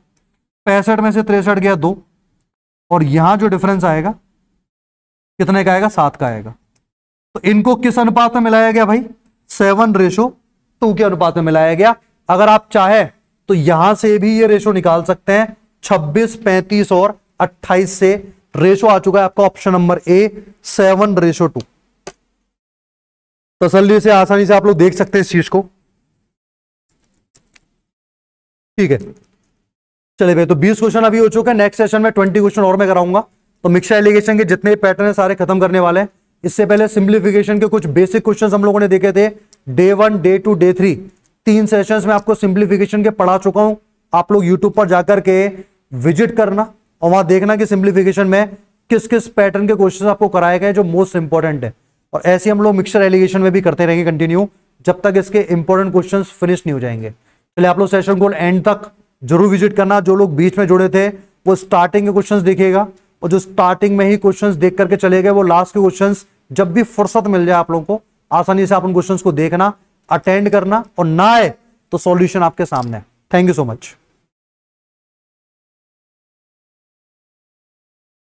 65 में से 63 गया 2, और यहां जो डिफरेंस आएगा कितने का आएगा, 7 का आएगा। तो इनको किस अनुपात में मिलाया गया भाई, 7:2 के अनुपात में मिलाया गया। अगर आप चाहे तो यहां से भी ये रेशो निकाल सकते हैं, 26, 35 और 28 से रेशो आ चुका है आपका ऑप्शन नंबर ए, 7:2। तसल्ली से आसानी से आप लोग देख सकते हैं इस चीज को, ठीक है। चलिए भाई, तो 20 क्वेश्चन अभी हो चुके हैं। नेक्स्ट सेशन में 20 क्वेश्चन और मैं कराऊंगा। तो मिक्सचर एलिगेशन के जितने पैटर्न है सारे खत्म करने वाले हैं। इससे पहले सिंप्लीफिकेशन के कुछ बेसिक क्वेश्चंस हम लोगों ने देखे थे, डे 1, डे 2, डे 3, 3 सेशंस में आपको सिंप्लीफिकेशन के पढ़ा चुका हूं। आप लोग यूट्यूब पर जाकर के विजिट करना और वहां देखना कि सिंप्लीफिकेशन में किस किस पैटर्न के क्वेश्चन आपको कराए गए जो मोस्ट इंपॉर्टेंट है। और ऐसे हम लोग मिक्सचर एलिगेशन में भी करते रहेंगे कंटिन्यू, जब तक इसके इंपॉर्टेंट क्वेश्चन फिनिश नहीं हो जाएंगे। चलिए आप लोग सेशन को एंड तक जरूर विजिट करना। जो लोग बीच में जुड़े थे वो स्टार्टिंग के क्वेश्चंस देखिएगा, और जो स्टार्टिंग में ही क्वेश्चंस देख करके चले गए वो लास्ट के क्वेश्चंस जब भी फुर्सत मिल जाए आप लोगों को आसानी से आप उन क्वेश्चंस को देखना, अटेंड करना, और ना आए तो सॉल्यूशन आपके सामने है। Thank you so much.